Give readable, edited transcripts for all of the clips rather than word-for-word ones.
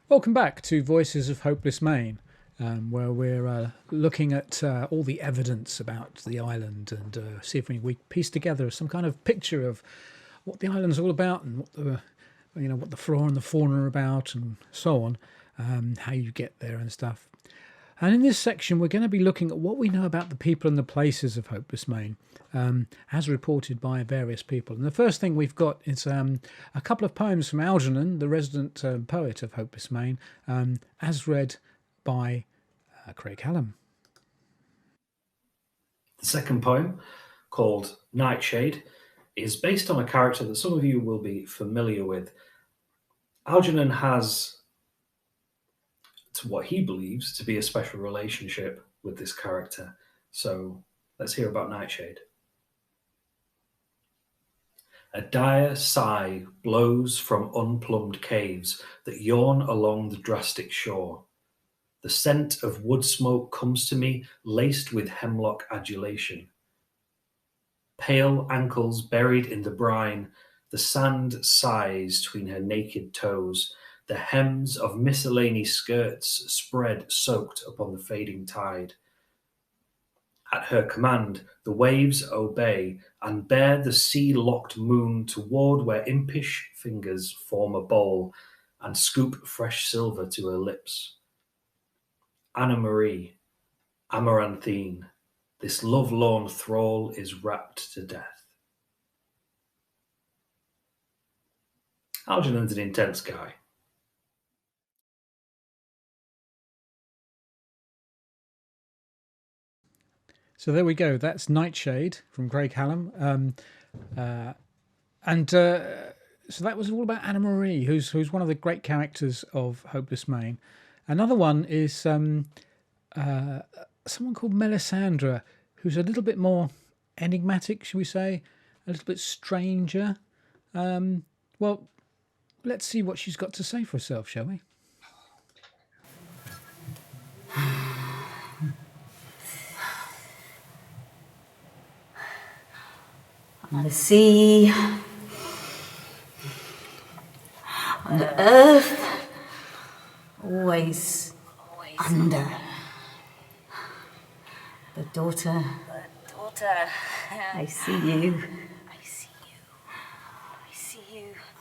Welcome back to Voices of Hopeless Maine, where we're looking at all the evidence about the island and see if we piece together some kind of picture of what the island's all about and what the flora and the fauna are about and so on, how you get there and stuff. And in this section, we're going to be looking at what we know about the people and the places of Hopeless Maine, as reported by various people. And the first thing we've got is a couple of poems from Algernon, the resident poet of Hopeless Maine, as read by Craig Hallam. The second poem, called Nightshade, is based on a character that some of you will be familiar with. Algernon has, to what he believes to be a special relationship with this character. So let's hear about Nightshade. A dire sigh blows from unplumbed caves that yawn along the drastic shore. The scent of wood smoke comes to me, laced with hemlock adulation. Pale ankles buried in the brine, the sand sighs between her naked toes. The hems of miscellany skirts spread, soaked upon the fading tide. At her command, the waves obey and bear the sea-locked moon toward where impish fingers form a bowl and scoop fresh silver to her lips. Anna Marie, Amaranthine, this love-lorn thrall is wrapped to death. Algernon's an intense guy. So there we go. That's Nightshade from Craig Hallam. So that was all about Anna Marie, who's one of the great characters of Hopeless Maine. Another one is someone called Melisandra, who's a little bit more enigmatic, shall we say, a little bit stranger. Well, let's see what she's got to say for herself, shall we? On the sea, on the earth, always under. But daughter, I see you.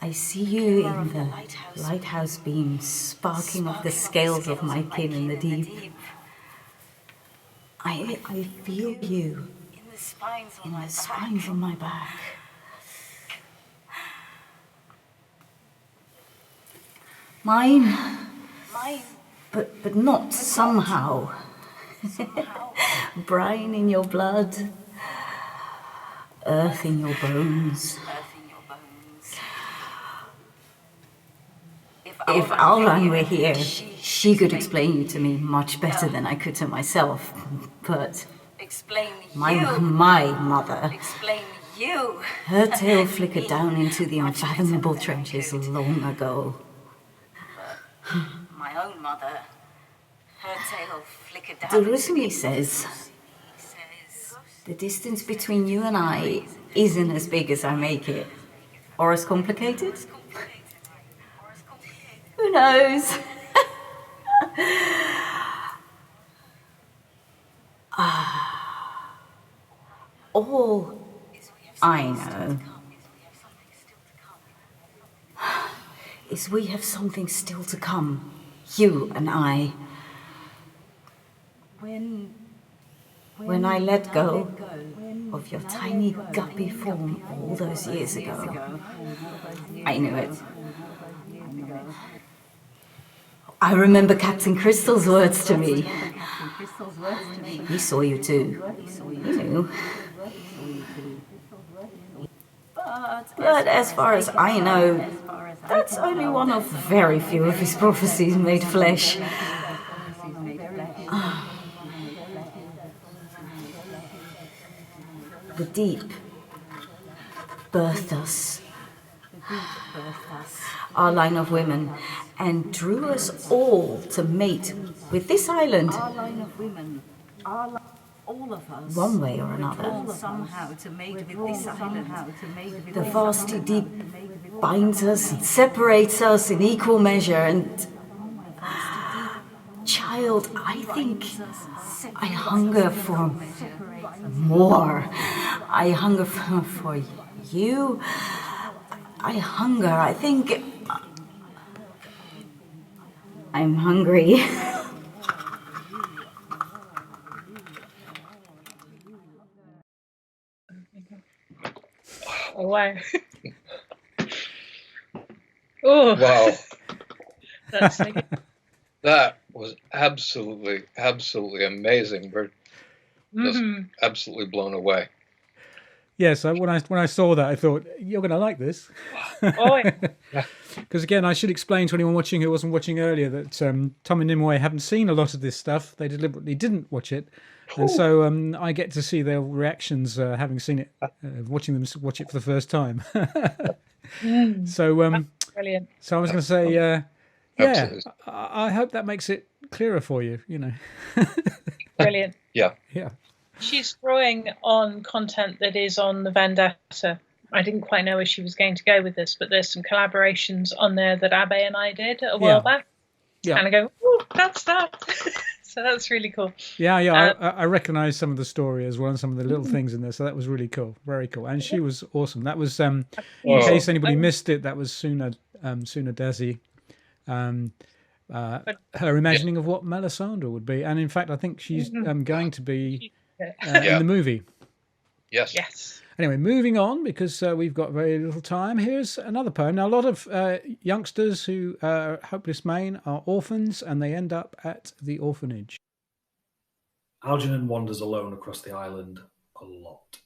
I see you in the lighthouse beams, sparking off the scales of my kin in the deep. I feel you in the spines on my back. Mine, but not somehow. Brine in your blood, earth in your bones. If Alran were here, she could explain you to me much better than I could to myself. But my mother, her tail flickered down into the unfathomable trenches long ago. My own mother, her tail flickered down. Darusmi says the distance between you and I isn't as big as I make it, or as complicated. Who knows? All I know is we have something still to come, you and I. When I let go of your tiny guppy form all those years ago, I knew it. I remember Captain Crystal's words to me. He saw you too. He knew. But as far as I know, that's only one of very few of his prophecies made flesh. The deep birthed us, our line of women, and drew us all to mate with this island. Our line of women, all of us, one way or another. Somehow to mate with this island. The vast deep binds us and separates us in equal measure, and child, I think I hunger for more. I hunger for you. I think I'm hungry. Oh, wow. Oh, Wow. that's so good. That was absolutely amazing. We're just absolutely blown away. Yeah, so when I saw that, I thought, you're going to like this. Oh, Because again, I should explain to anyone watching who wasn't watching earlier that Tom and Nimue haven't seen a lot of this stuff. They deliberately didn't watch it. And so I get to see their reactions having seen it, watching them watch it for the first time. So brilliant. so I was going to say, yeah, Absolutely. I hope that makes it clearer for you, Brilliant. Yeah. Yeah. She's drawing on content that is on the Vendetta. I didn't quite know where she was going to go with this, but there's some collaborations on there that Abbe and I did a while back. Yeah. And I go, oh, that's that. So that's really cool. Yeah, I recognise some of the story as well and some of the little things in there. So that was really cool, very cool. And she was awesome. That was, in case anybody missed it, that was Suna Dasi. Her imagining of what Melisandre would be, and in fact, I think she's going to be in the movie. Yes. Yes. Anyway, moving on because we've got very little time. Here's another poem. Now, a lot of youngsters who are Hopeless Maine are orphans, and they end up at the orphanage. Algernon wanders alone across the island a lot,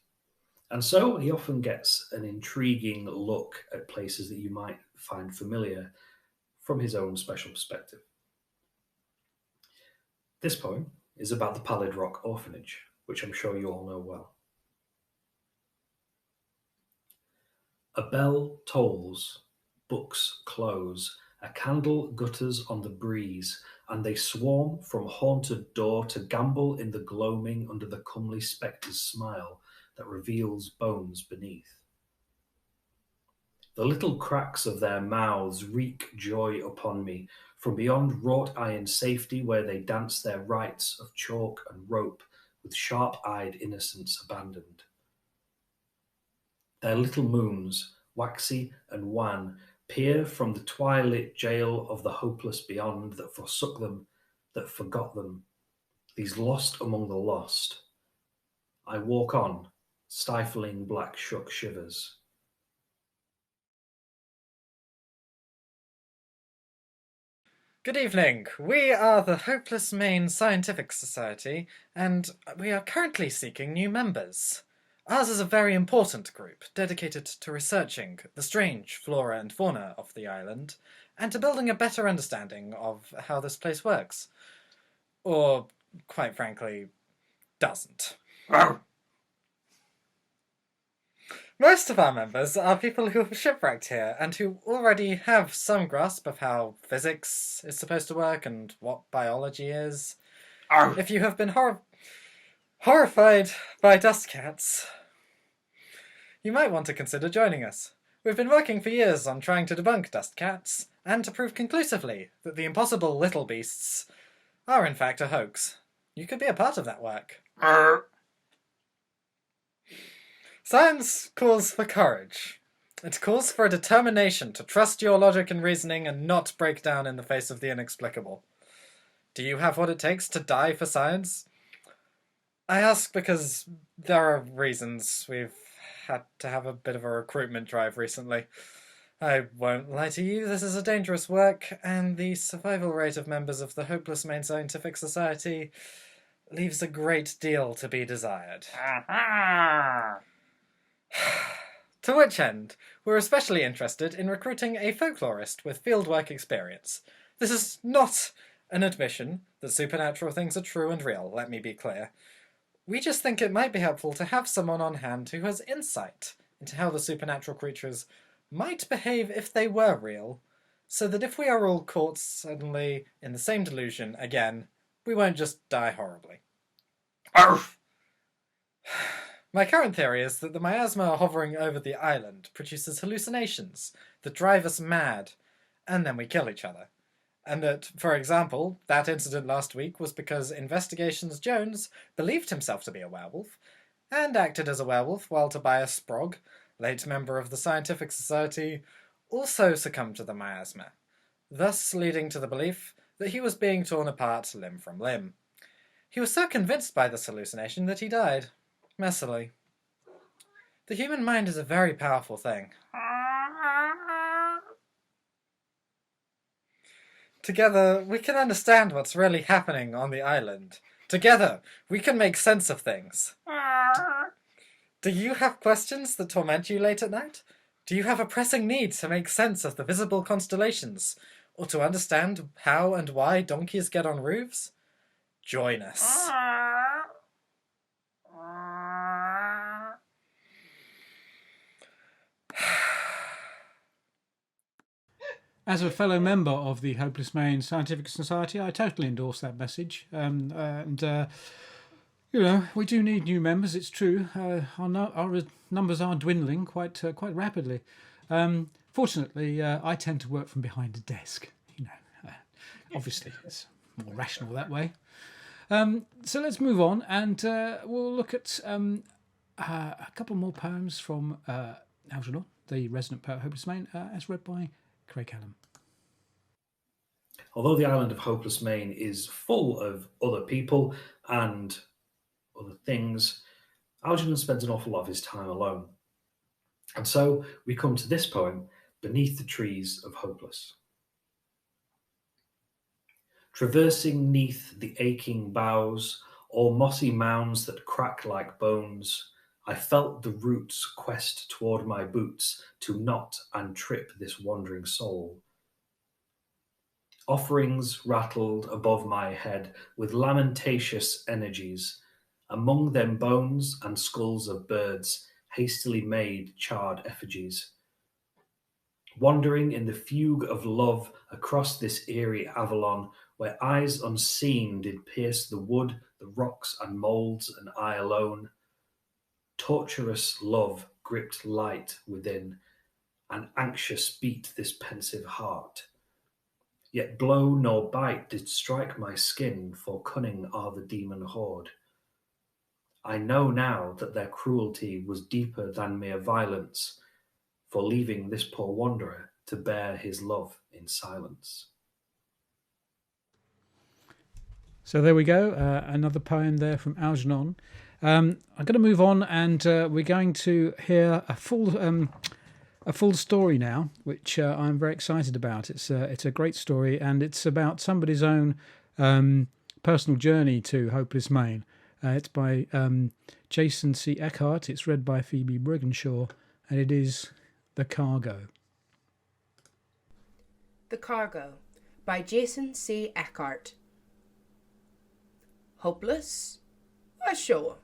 and so he often gets an intriguing look at places that you might find familiar from his own special perspective. This poem is about the Pallid Rock Orphanage, which I'm sure you all know well. A bell tolls, books close, a candle gutters on the breeze, and they swarm from haunted door to gambol in the gloaming under the comely spectre's smile that reveals bones beneath. The little cracks of their mouths wreak joy upon me, from beyond wrought iron safety where they dance their rites of chalk and rope with sharp-eyed innocence abandoned. Their little moons, waxy and wan, peer from the twilit jail of the hopeless beyond that forsook them, that forgot them, these lost among the lost. I walk on, stifling black shook shivers. Good evening. We are the Hopeless Maine Scientific Society, and we are currently seeking new members. Ours is a very important group, dedicated to researching the strange flora and fauna of the island, and to building a better understanding of how this place works. Or, quite frankly, doesn't. Most of our members are people who have shipwrecked here, and who already have some grasp of how physics is supposed to work and what biology is. If you have been horrified by dust cats, you might want to consider joining us. We've been working for years on trying to debunk dust cats, and to prove conclusively that the impossible little beasts are in fact a hoax. You could be a part of that work. Science calls for courage. It calls for a determination to trust your logic and reasoning and not break down in the face of the inexplicable. Do you have what it takes to die for science? I ask because there are reasons we've had to have a bit of a recruitment drive recently. I won't lie to you, this is a dangerous work, and the survival rate of members of the Hopeless Maine Scientific Society leaves a great deal to be desired. To which end, we're especially interested in recruiting a folklorist with fieldwork experience. This is not an admission that supernatural things are true and real, let me be clear. We just think it might be helpful to have someone on hand who has insight into how the supernatural creatures might behave if they were real, so that if we are all caught suddenly in the same delusion again, we won't just die horribly. Arf! My current theory is that the miasma hovering over the island produces hallucinations that drive us mad, and then we kill each other. And that, for example, that incident last week was because Investigations Jones believed himself to be a werewolf, and acted as a werewolf while Tobias Sprogg, late member of the Scientific Society, also succumbed to the miasma, thus leading to the belief that he was being torn apart limb from limb. He was so convinced by this hallucination that he died, messily. The human mind is a very powerful thing. Together, we can understand what's really happening on the island. Together, we can make sense of things. Do you have questions that torment you late at night? Do you have a pressing need to make sense of the visible constellations, or to understand how and why donkeys get on roofs? Join us. As a fellow member of the Hopeless Maine Scientific Society, I totally endorse that message. We do need new members. It's true. Our numbers are dwindling quite rapidly. Fortunately, I tend to work from behind a desk. Obviously, it's more rational that way. So let's move on, and we'll look at a couple more poems from Algernon, the resident poet of Hopeless Maine, as read by Craig Hallam. Although the island of Hopeless Maine is full of other people and other things, Algernon spends an awful lot of his time alone. And so we come to this poem, Beneath the Trees of Hopeless. Traversing 'neath the aching boughs, or mossy mounds that crack like bones, I felt the roots quest toward my boots to knot and trip this wandering soul. Offerings rattled above my head with lamentatious energies, among them bones and skulls of birds, hastily made charred effigies. Wandering in the fugue of love across this eerie Avalon, where eyes unseen did pierce the wood, the rocks and moulds, and I alone. Torturous love gripped light within, and anxious beat this pensive heart. Yet blow nor bite did strike my skin, for cunning are the demon horde. I know now that their cruelty was deeper than mere violence, for leaving this poor wanderer to bear his love in silence. So there we go, another poem there from Algernon. I'm going to move on, and we're going to hear a full story now, which I'm very excited about. It's a great story, and it's about somebody's own personal journey to Hopeless Maine. It's by Jason C Eckhart. It's read by Phoebe Briggenshaw, and it is The Cargo. The Cargo by Jason C Eckhart. Hopeless? Why, sure.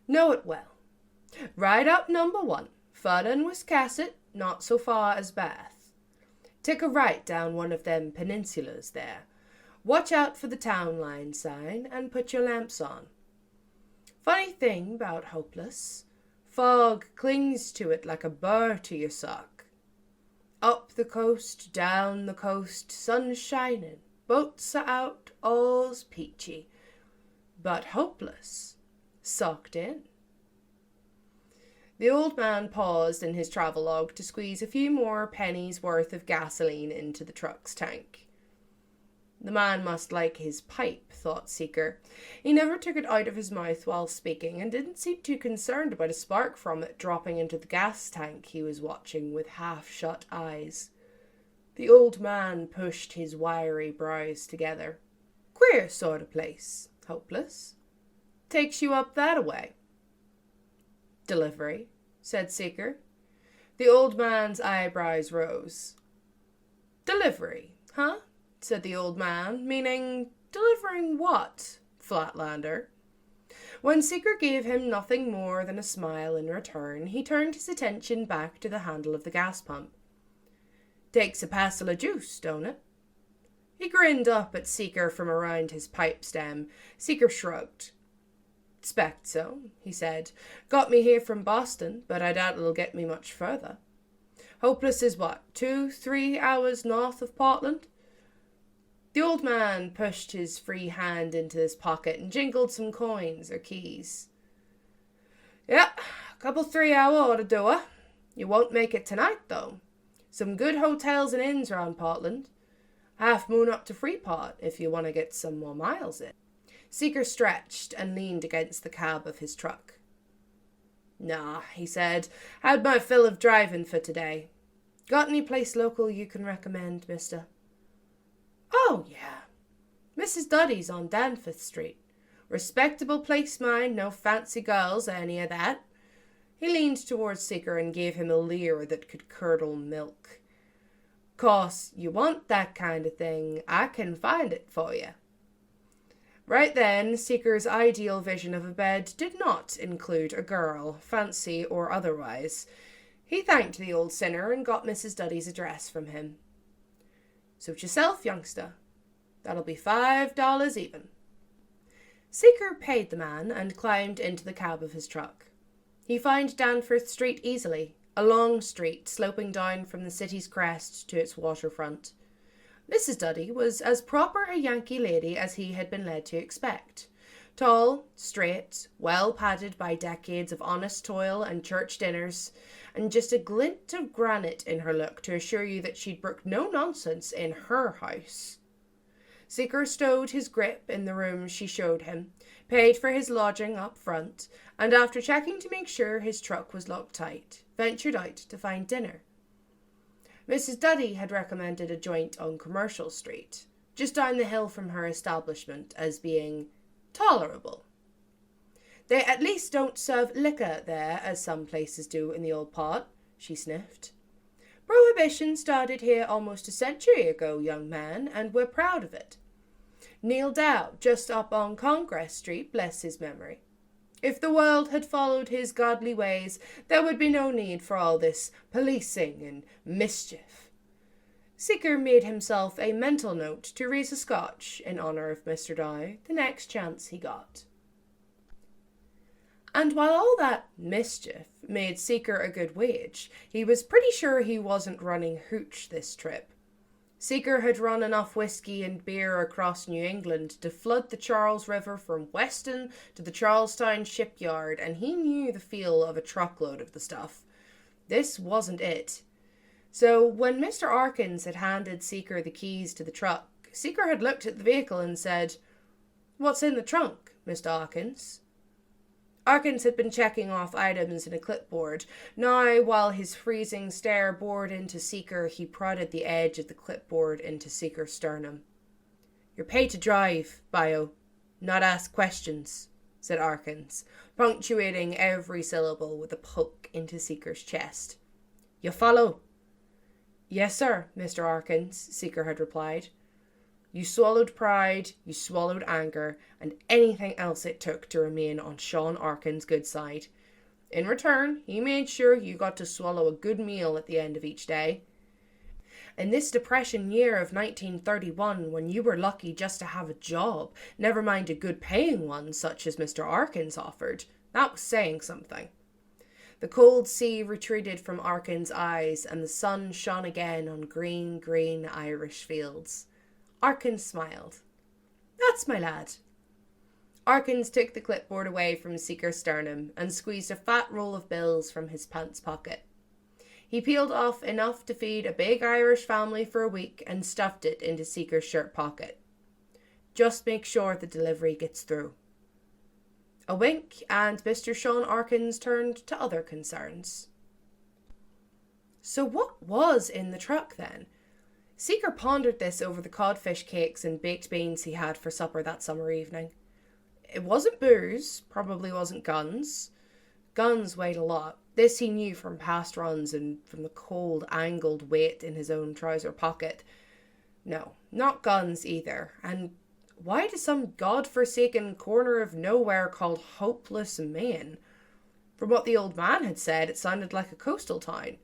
Know it well. Right up number 1, further in Wiscasset, not so far as Bath. Take a right down one of them peninsulas there. Watch out for the town line sign and put your lamps on. Funny thing about Hopeless, fog clings to it like a burr to your sock. Up the coast, down the coast, sun's shining, boats are out, all's peachy. But Hopeless, socked in. The old man paused in his travelogue to squeeze a few more pennies worth of gasoline into the truck's tank. The man must like his pipe, thought Seeker. He never took it out of his mouth while speaking, and didn't seem too concerned about a spark from it dropping into the gas tank he was watching with half-shut eyes. The old man pushed his wiry brows together. Queer sort of place, Hopeless. Takes you up that-a-way. Delivery, said Seeker. The old man's eyebrows rose. Delivery, huh? Said the old man, meaning delivering what, Flatlander? When Seeker gave him nothing more than a smile in return, he turned his attention back to the handle of the gas pump. Takes a passel of juice, don't it? He grinned up at Seeker from around his pipe stem. Seeker shrugged. Expect so, he said. Got me here from Boston, but I doubt it'll get me much further. Hopeless is what, 2-3 hours north of Portland? The old man pushed his free hand into his pocket and jingled some coins or keys. Yeah, a couple 3-hour ought to do it. You won't make it tonight, though. Some good hotels and inns round Portland. Half moon up to Freeport if you want to get some more miles in. Seeker stretched and leaned against the cab of his truck. Nah, he said. Had my fill of driving for today. Got any place local you can recommend, mister? Oh, yeah. Mrs. Duddy's on Danforth Street. Respectable place, mind, no fancy girls or any of that. He leaned towards Seeker and gave him a leer that could curdle milk. Course, you want that kind of thing, I can find it for you. Right then, Seeker's ideal vision of a bed did not include a girl, fancy or otherwise. He thanked the old sinner and got Mrs. Duddy's address from him. Suit yourself, youngster. That'll be $5 even. Seeker paid the man and climbed into the cab of his truck. He found Danforth Street easily, a long street sloping down from the city's crest to its waterfront. Mrs. Duddy was as proper a Yankee lady as he had been led to expect. Tall, straight, well padded by decades of honest toil and church dinners, and just a glint of granite in her look to assure you that she'd brook no nonsense in her house. Seeker stowed his grip in the room she showed him, paid for his lodging up front, and after checking to make sure his truck was locked tight, ventured out to find dinner. Mrs. Duddy had recommended a joint on Commercial Street, just down the hill from her establishment, as being tolerable. They at least don't serve liquor there, as some places do in the old part, she sniffed. Prohibition started here almost a century ago, young man, and we're proud of it. Neil Dow, just up on Congress Street, bless his memory. If the world had followed his godly ways, there would be no need for all this policing and mischief. Seeker made himself a mental note to raise a scotch in honour of Mr. Dow the next chance he got. And while all that mischief made Seeker a good wage, he was pretty sure he wasn't running hooch this trip. Seeker had run enough whiskey and beer across New England to flood the Charles River from Weston to the Charlestown shipyard, and he knew the feel of a truckload of the stuff. This wasn't it. So when Mr. Arkins had handed Seeker the keys to the truck, Seeker had looked at the vehicle and said, "What's in the trunk, Mr. Arkins?" Arkins had been checking off items in a clipboard. Now, while his freezing stare bored into Seeker, he prodded the edge of the clipboard into Seeker's sternum. "You're paid to drive, Bio, not ask questions," said Arkins, punctuating every syllable with a poke into Seeker's chest. "You follow?" "Yes, sir, Mr. Arkins," Seeker had replied. You swallowed pride, you swallowed anger, and anything else it took to remain on Sean Arkin's good side. In return, he made sure you got to swallow a good meal at the end of each day. In this depression year of 1931, when you were lucky just to have a job, never mind a good paying one such as Mr. Arkins offered, that was saying something. The cold sea retreated from Arkin's eyes, and the sun shone again on green, green Irish fields. Arkins smiled. "That's my lad." Arkins took the clipboard away from Seeker's sternum and squeezed a fat roll of bills from his pants pocket. He peeled off enough to feed a big Irish family for a week and stuffed it into Seeker's shirt pocket. "Just make sure the delivery gets through." A wink, and Mr. Sean Arkins turned to other concerns. So what was in the truck then? Seeker pondered this over the codfish cakes and baked beans he had for supper that summer evening. It wasn't booze, probably wasn't guns. Guns weighed a lot. This he knew from past runs and from the cold, angled weight in his own trouser pocket. No, not guns either. And why to some god-forsaken corner of nowhere called Hopeless Maine? From what the old man had said, it sounded like a coastal town.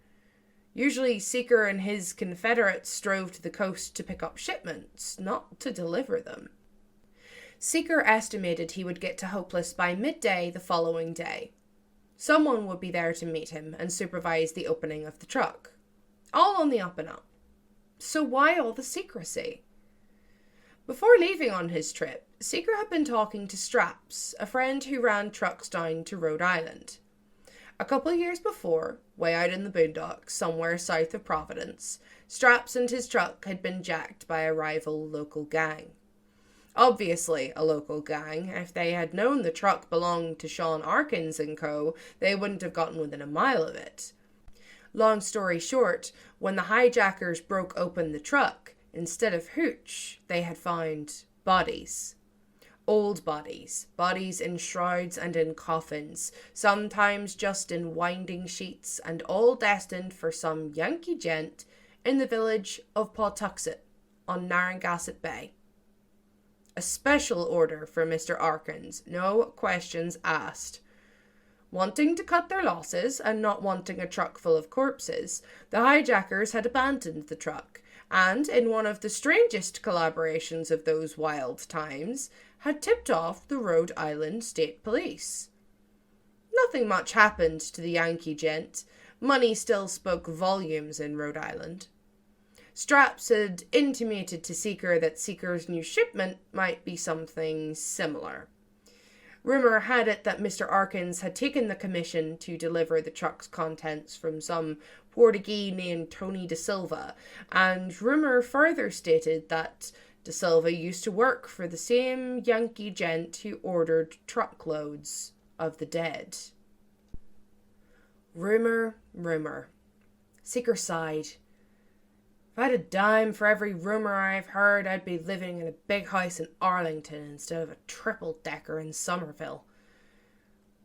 Usually Seeker and his confederates strove to the coast to pick up shipments, not to deliver them. Seeker estimated he would get to Hopeless by midday the following day. Someone would be there to meet him and supervise the opening of the truck. All on the up and up. So why all the secrecy? Before leaving on his trip, Seeker had been talking to Straps, a friend who ran trucks down to Rhode Island. A couple of years before, way out in the boondocks, somewhere south of Providence, Straps and his truck had been jacked by a rival local gang. Obviously a local gang. If they had known the truck belonged to Sean Arkins and co., they wouldn't have gotten within a mile of it. Long story short, when the hijackers broke open the truck, instead of hooch, they had found bodies. Old bodies, bodies in shrouds and in coffins, sometimes just in winding sheets, and all destined for some Yankee gent in the village of Pawtuxet on Narragansett Bay. A special order for Mr. Arkins, no questions asked. Wanting to cut their losses and not wanting a truck full of corpses, the hijackers had abandoned the truck, and in one of the strangest collaborations of those wild times, had tipped off the Rhode Island State Police. Nothing much happened to the Yankee gent. Money still spoke volumes in Rhode Island. Straps had intimated to Seeker that Seeker's new shipment might be something similar. Rumour had it that Mr. Arkins had taken the commission to deliver the truck's contents from some Portuguese named Tony De Silva, and rumour further stated that De Silva used to work for the same Yankee gent who ordered truckloads of the dead. Rumour. Seeker sighed. If I had a dime for every rumour I've heard, I'd be living in a big house in Arlington instead of a triple-decker in Somerville.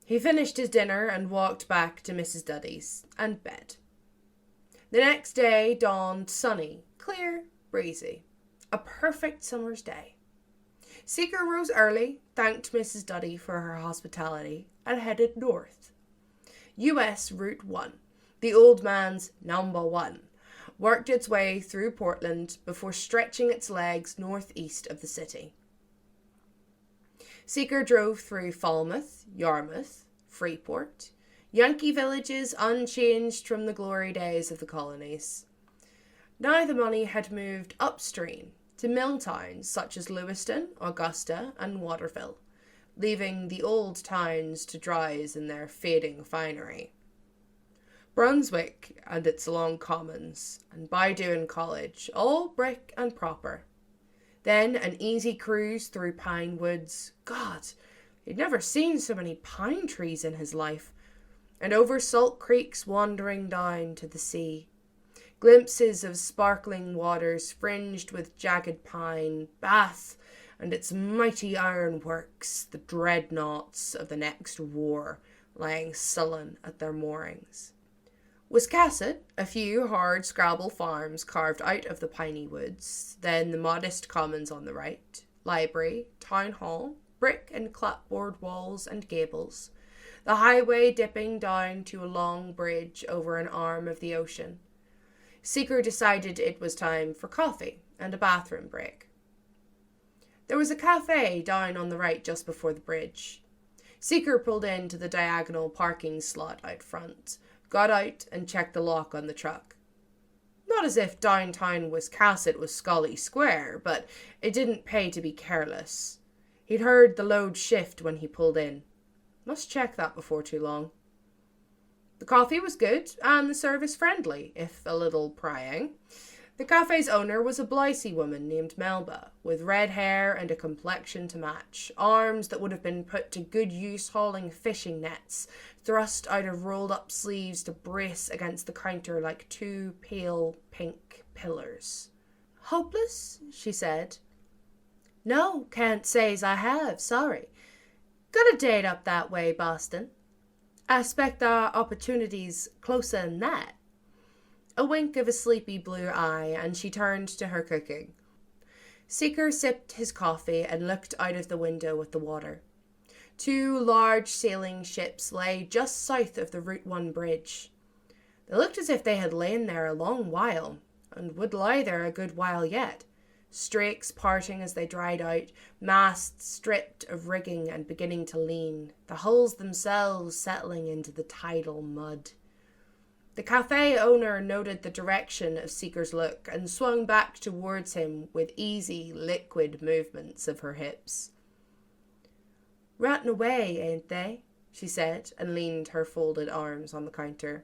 He finished his dinner and walked back to Mrs. Duddy's and bed. The next day dawned sunny, clear, breezy. A perfect summer's day. Seeker rose early, thanked Mrs. Duddy for her hospitality, and headed north. U.S. Route 1, the old man's number one, worked its way through Portland before stretching its legs northeast of the city. Seeker drove through Falmouth, Yarmouth, Freeport, Yankee villages unchanged from the glory days of the colonies. Now the money had moved upstream to mill towns such as Lewiston, Augusta, and Waterville, leaving the old towns to drowse in their fading finery. Brunswick and its long commons, and Bowdoin College, all brick and proper. Then an easy cruise through pine woods. God, he'd never seen so many pine trees in his life. And over salt creeks wandering down to the sea. Glimpses of sparkling waters fringed with jagged pine, Bath and its mighty ironworks, the dreadnoughts of the next war, lying sullen at their moorings. Wiscasset, a few hard scrabble farms carved out of the piney woods, then the modest commons on the right, library, town hall, brick and clapboard walls and gables, the highway dipping down to a long bridge over an arm of the ocean. Seeker decided it was time for coffee and a bathroom break. There was a cafe down on the right just before the bridge. Seeker pulled into the diagonal parking slot out front, got out and checked the lock on the truck. Not as if downtown Wiscasset was Scully Square, but it didn't pay to be careless. He'd heard the load shift when he pulled in. Must check that before too long. The coffee was good, and the service friendly, if a little prying. The cafe's owner was a Blicey woman named Melba, with red hair and a complexion to match, arms that would have been put to good use hauling fishing nets, thrust out of rolled-up sleeves to brace against the counter like two pale pink pillars. "Hopeless?" she said. "No, can't say's I have, sorry. Got a date up that way, Boston. I expect our opportunities closer than that." A wink of a sleepy blue eye, and she turned to her cooking. Seeker sipped his coffee and looked out of the window at the water. Two large sailing ships lay just south of the Route 1 bridge. They looked as if they had lain there a long while, and would lie there a good while yet. Strakes parting as they dried out, masts stripped of rigging and beginning to lean, the hulls themselves settling into the tidal mud. The cafe owner noted the direction of Seeker's look and swung back towards him with easy, liquid movements of her hips. "Rotting away, ain't they?" she said, and leaned her folded arms on the counter.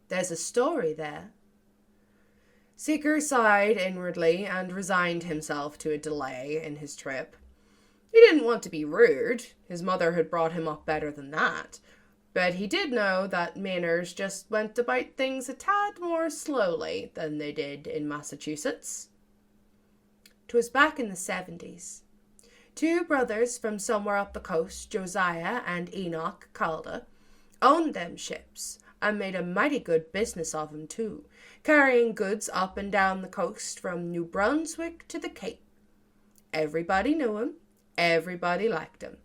"There's a story there." Seeker sighed inwardly and resigned himself to a delay in his trip. He didn't want to be rude. His mother had brought him up better than that. But he did know that Mainers just went about things a tad more slowly than they did in Massachusetts. 'Twas back in the 70s. 2 brothers from somewhere up the coast, Josiah and Enoch Calder, owned them ships and made a mighty good business of 'em too, carrying goods up and down the coast from New Brunswick to the Cape. Everybody knew 'em, everybody liked 'em.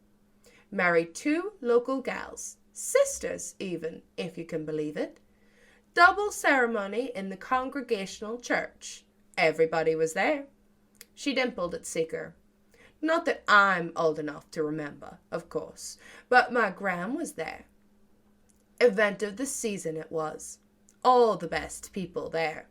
Married 2 local gals, sisters even, if you can believe it. Double ceremony in the Congregational Church. Everybody was there. She dimpled at Seeker. Not that I'm old enough to remember, of course, but my gram was there. Event of the season it was. All the best people there.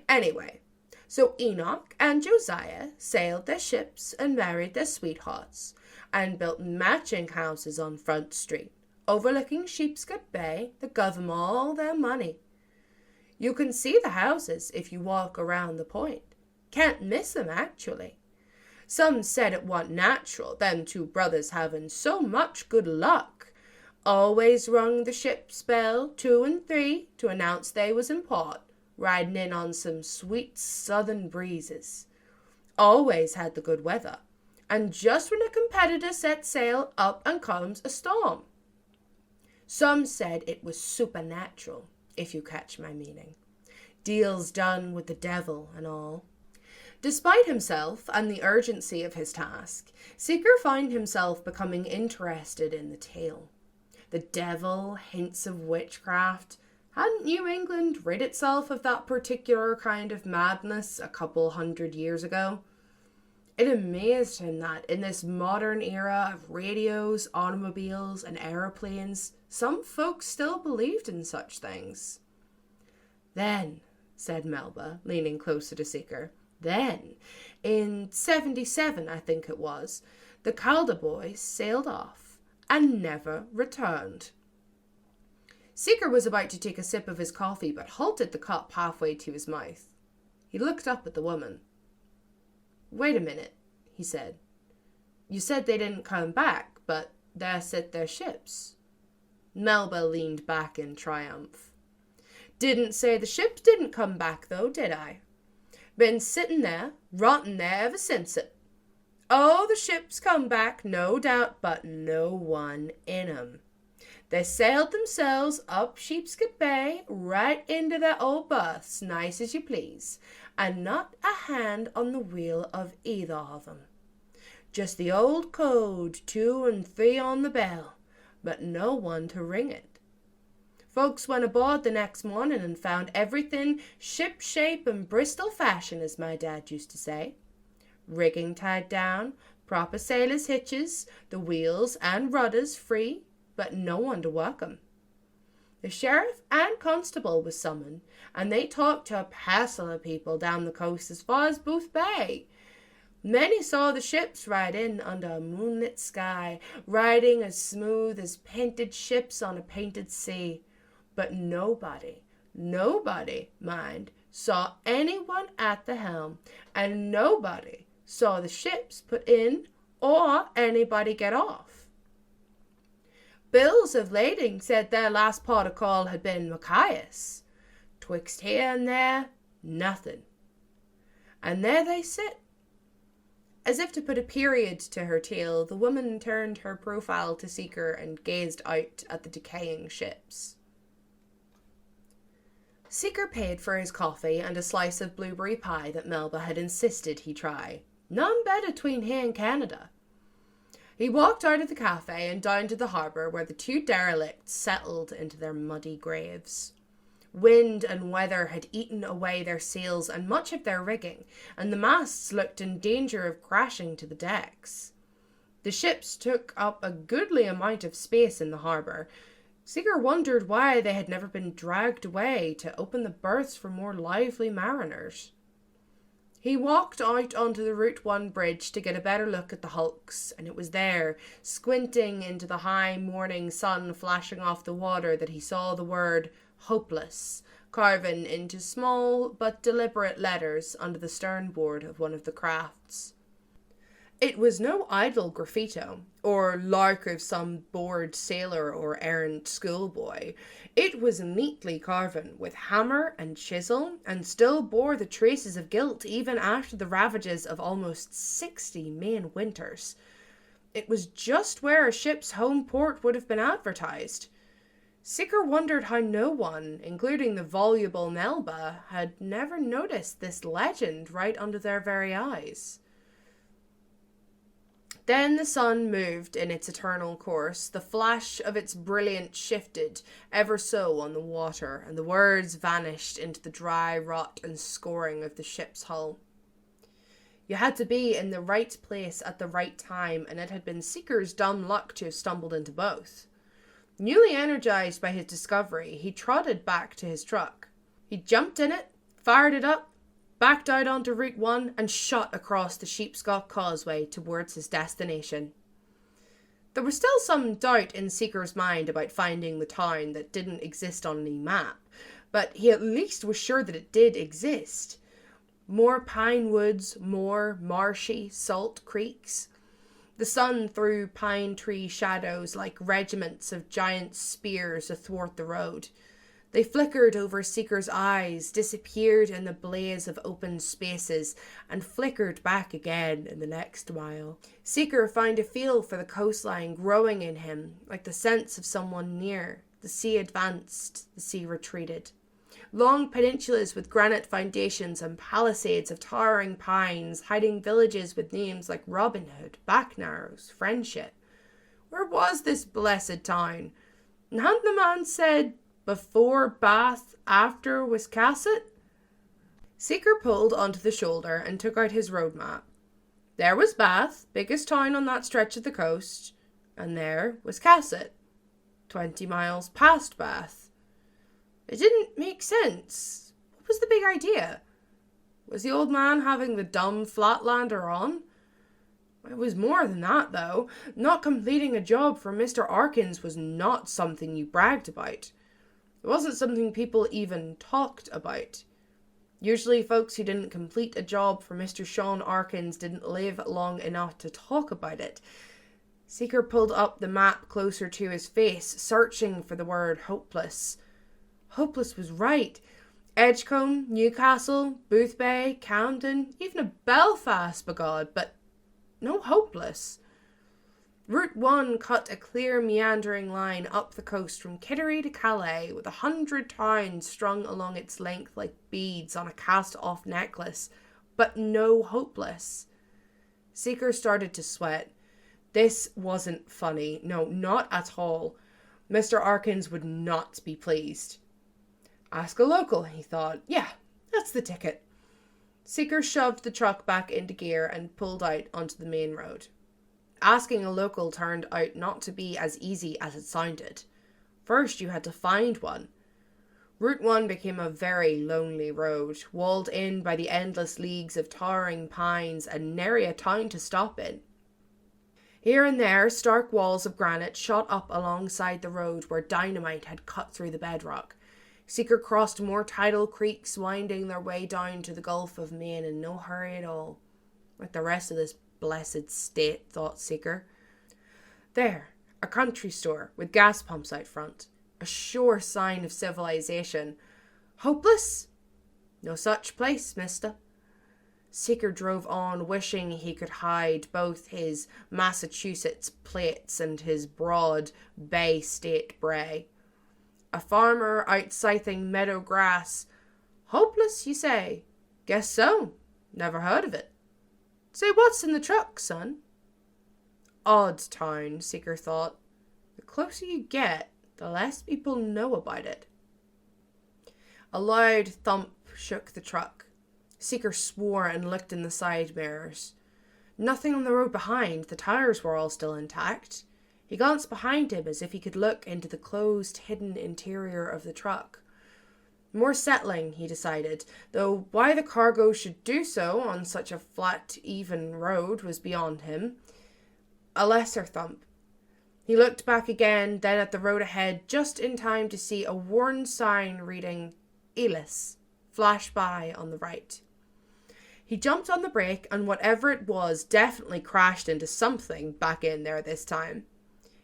Anyway, so Enoch and Josiah sailed their ships and married their sweethearts, and built matching houses on Front Street, overlooking Sheepscot Bay, that gave 'em all their money. You can see the houses if you walk around the point. Can't miss 'em, actually. Some said it wasn't natural, them 2 brothers having so much good luck. Always rung the ship's bell 2 and 3 to announce they was in port, riding in on some sweet southern breezes. Always had the good weather. And just when a competitor set sail, up and comes a storm. Some said it was supernatural, if you catch my meaning. Deals done with the devil and all. Despite himself and the urgency of his task, Seeker found himself becoming interested in the tale. The devil, hints of witchcraft. Hadn't New England rid itself of that particular kind of madness a couple 100 years ago? It amazed him that in this modern era of radios, automobiles, and aeroplanes, some folks still believed in such things. "Then," said Melba, leaning closer to Seeker, "then, in 77, I think it was, the Calder boys sailed off and never returned." Seeker was about to take a sip of his coffee, but halted the cup halfway to his mouth. He looked up at the woman. "Wait a minute," he said. "You said they didn't come back, but there sit their ships." Melba leaned back in triumph. "Didn't say the ships didn't come back, though, did I? Been sitting there, rotting there ever since it. Oh, the ships come back, no doubt, but no one in 'em. They sailed themselves up Sheepscot Bay, right into their old berths, nice as you please, and not a hand on the wheel of either of 'em. Just the old code, 2 and 3 on the bell, but no one to ring it. Folks went aboard the next morning and found everything ship-shape and Bristol fashion, as my dad used to say. Rigging tied down, proper sailors' hitches, the wheels and rudders free, but no one to work 'em. The sheriff and constable was summoned, and they talked to a parcel of people down the coast as far as Booth Bay. Many saw the ships ride in under a moonlit sky, riding as smooth as painted ships on a painted sea. But nobody, mind, saw anyone at the helm, and nobody saw the ships put in or anybody get off. Bills of lading said their last port of call had been Machias. Twixt here and there, nothing. And there they sit." As if to put a period to her tale, the woman turned her profile to Seeker and gazed out at the decaying ships. Seeker paid for his coffee and a slice of blueberry pie that Melba had insisted he try. None better between here and Canada. He walked out of the cafe and down to the harbour, where the 2 derelicts settled into their muddy graves. Wind and weather had eaten away their sails and much of their rigging, and the masts looked in danger of crashing to the decks. The ships took up a goodly amount of space in the harbour, Seeker wondered why they had never been dragged away to open the berths for more lively mariners. He walked out onto the Route 1 bridge to get a better look at the hulks, and it was there, squinting into the high morning sun flashing off the water, that he saw the word hopeless carven into small but deliberate letters under the sternboard of one of the crafts. It was no idle graffito, or lark of some bored sailor or errant schoolboy. It was neatly carven, with hammer and chisel, and still bore the traces of guilt even after the ravages of almost 60 Maine winters. It was just where a ship's home port would have been advertised. Seeker wondered how no one, including the voluble Melba, had never noticed this legend right under their very eyes. Then the sun moved in its eternal course. The flash of its brilliance shifted ever so on the water, and the words vanished into the dry rot and scoring of the ship's hull. You had to be in the right place at the right time, and it had been Seeker's dumb luck to have stumbled into both. Newly energized by his discovery, he trotted back to his truck. He jumped in it, fired it up, backed out onto Route 1, and shot across the Sheepscot Causeway towards his destination. There was still some doubt in Seeker's mind about finding the town that didn't exist on any map, but he at least was sure that it did exist. More pine woods, more marshy, salt creeks. The sun threw pine tree shadows like regiments of giant spears athwart the road. They flickered over Seeker's eyes, disappeared in the blaze of open spaces, and flickered back again in the next mile. Seeker found a feel for the coastline growing in him, like the sense of someone near. The sea advanced, the sea retreated. Long peninsulas with granite foundations and palisades of towering pines, hiding villages with names like Robin Hood, Backnarrows, Friendship. Where was this blessed town? And hadn't the man said, before Bath, after Wiscasset? Seeker pulled onto the shoulder and took out his road map. There was Bath, biggest town on that stretch of the coast, and there was Casset, 20 miles past Bath. It didn't make sense. What was the big idea? Was the old man having the dumb flatlander on? It was more than that, though. Not completing a job for Mr. Arkins was not something you bragged about. It wasn't something people even talked about. Usually folks who didn't complete a job for Mr. Sean Arkins didn't live long enough to talk about it. Seeker pulled up the map closer to his face, searching for the word hopeless. Hopeless was right. Edgecombe, Newcastle, Boothbay, Camden, even a Belfast, b'God, but no hopeless. Route 1 cut a clear meandering line up the coast from Kittery to Calais, with 100 towns strung along its length like beads on a cast-off necklace, but no hopeless. Seeker started to sweat. This wasn't funny. No, not at all. Mr. Arkins would not be pleased. Ask a local, he thought. Yeah, that's the ticket. Seeker shoved the truck back into gear and pulled out onto the main road. Asking a local turned out not to be as easy as it sounded. First, you had to find one. Route 1 became a very lonely road, walled in by the endless leagues of towering pines and nary a town to stop in. Here and there, stark walls of granite shot up alongside the road where dynamite had cut through the bedrock. Seeker crossed more tidal creeks, winding their way down to the Gulf of Maine in no hurry at all. Like the rest of this blessed state, thought Seeker. There, a country store with gas pumps out front. A sure sign of civilization. Hopeless? No such place, mister. Seeker drove on, wishing he could hide both his Massachusetts plates and his broad Bay State bray. A farmer out scything meadow grass. Hopeless, you say? Guess so. Never heard of it. Say, what's in the truck, son? Odd town, Seeker thought. The closer you get, the less people know about it. A loud thump shook the truck. Seeker swore and looked in the side mirrors. Nothing on the road behind. The tires were all still intact. He glanced behind him as if he could look into the closed, hidden interior of the truck. More settling, he decided, though why the cargo should do so on such a flat, even road was beyond him. A lesser thump. He looked back again, then at the road ahead, just in time to see a worn sign reading Elis flash by on the right. He jumped on the brake, and whatever it was definitely crashed into something back in there this time.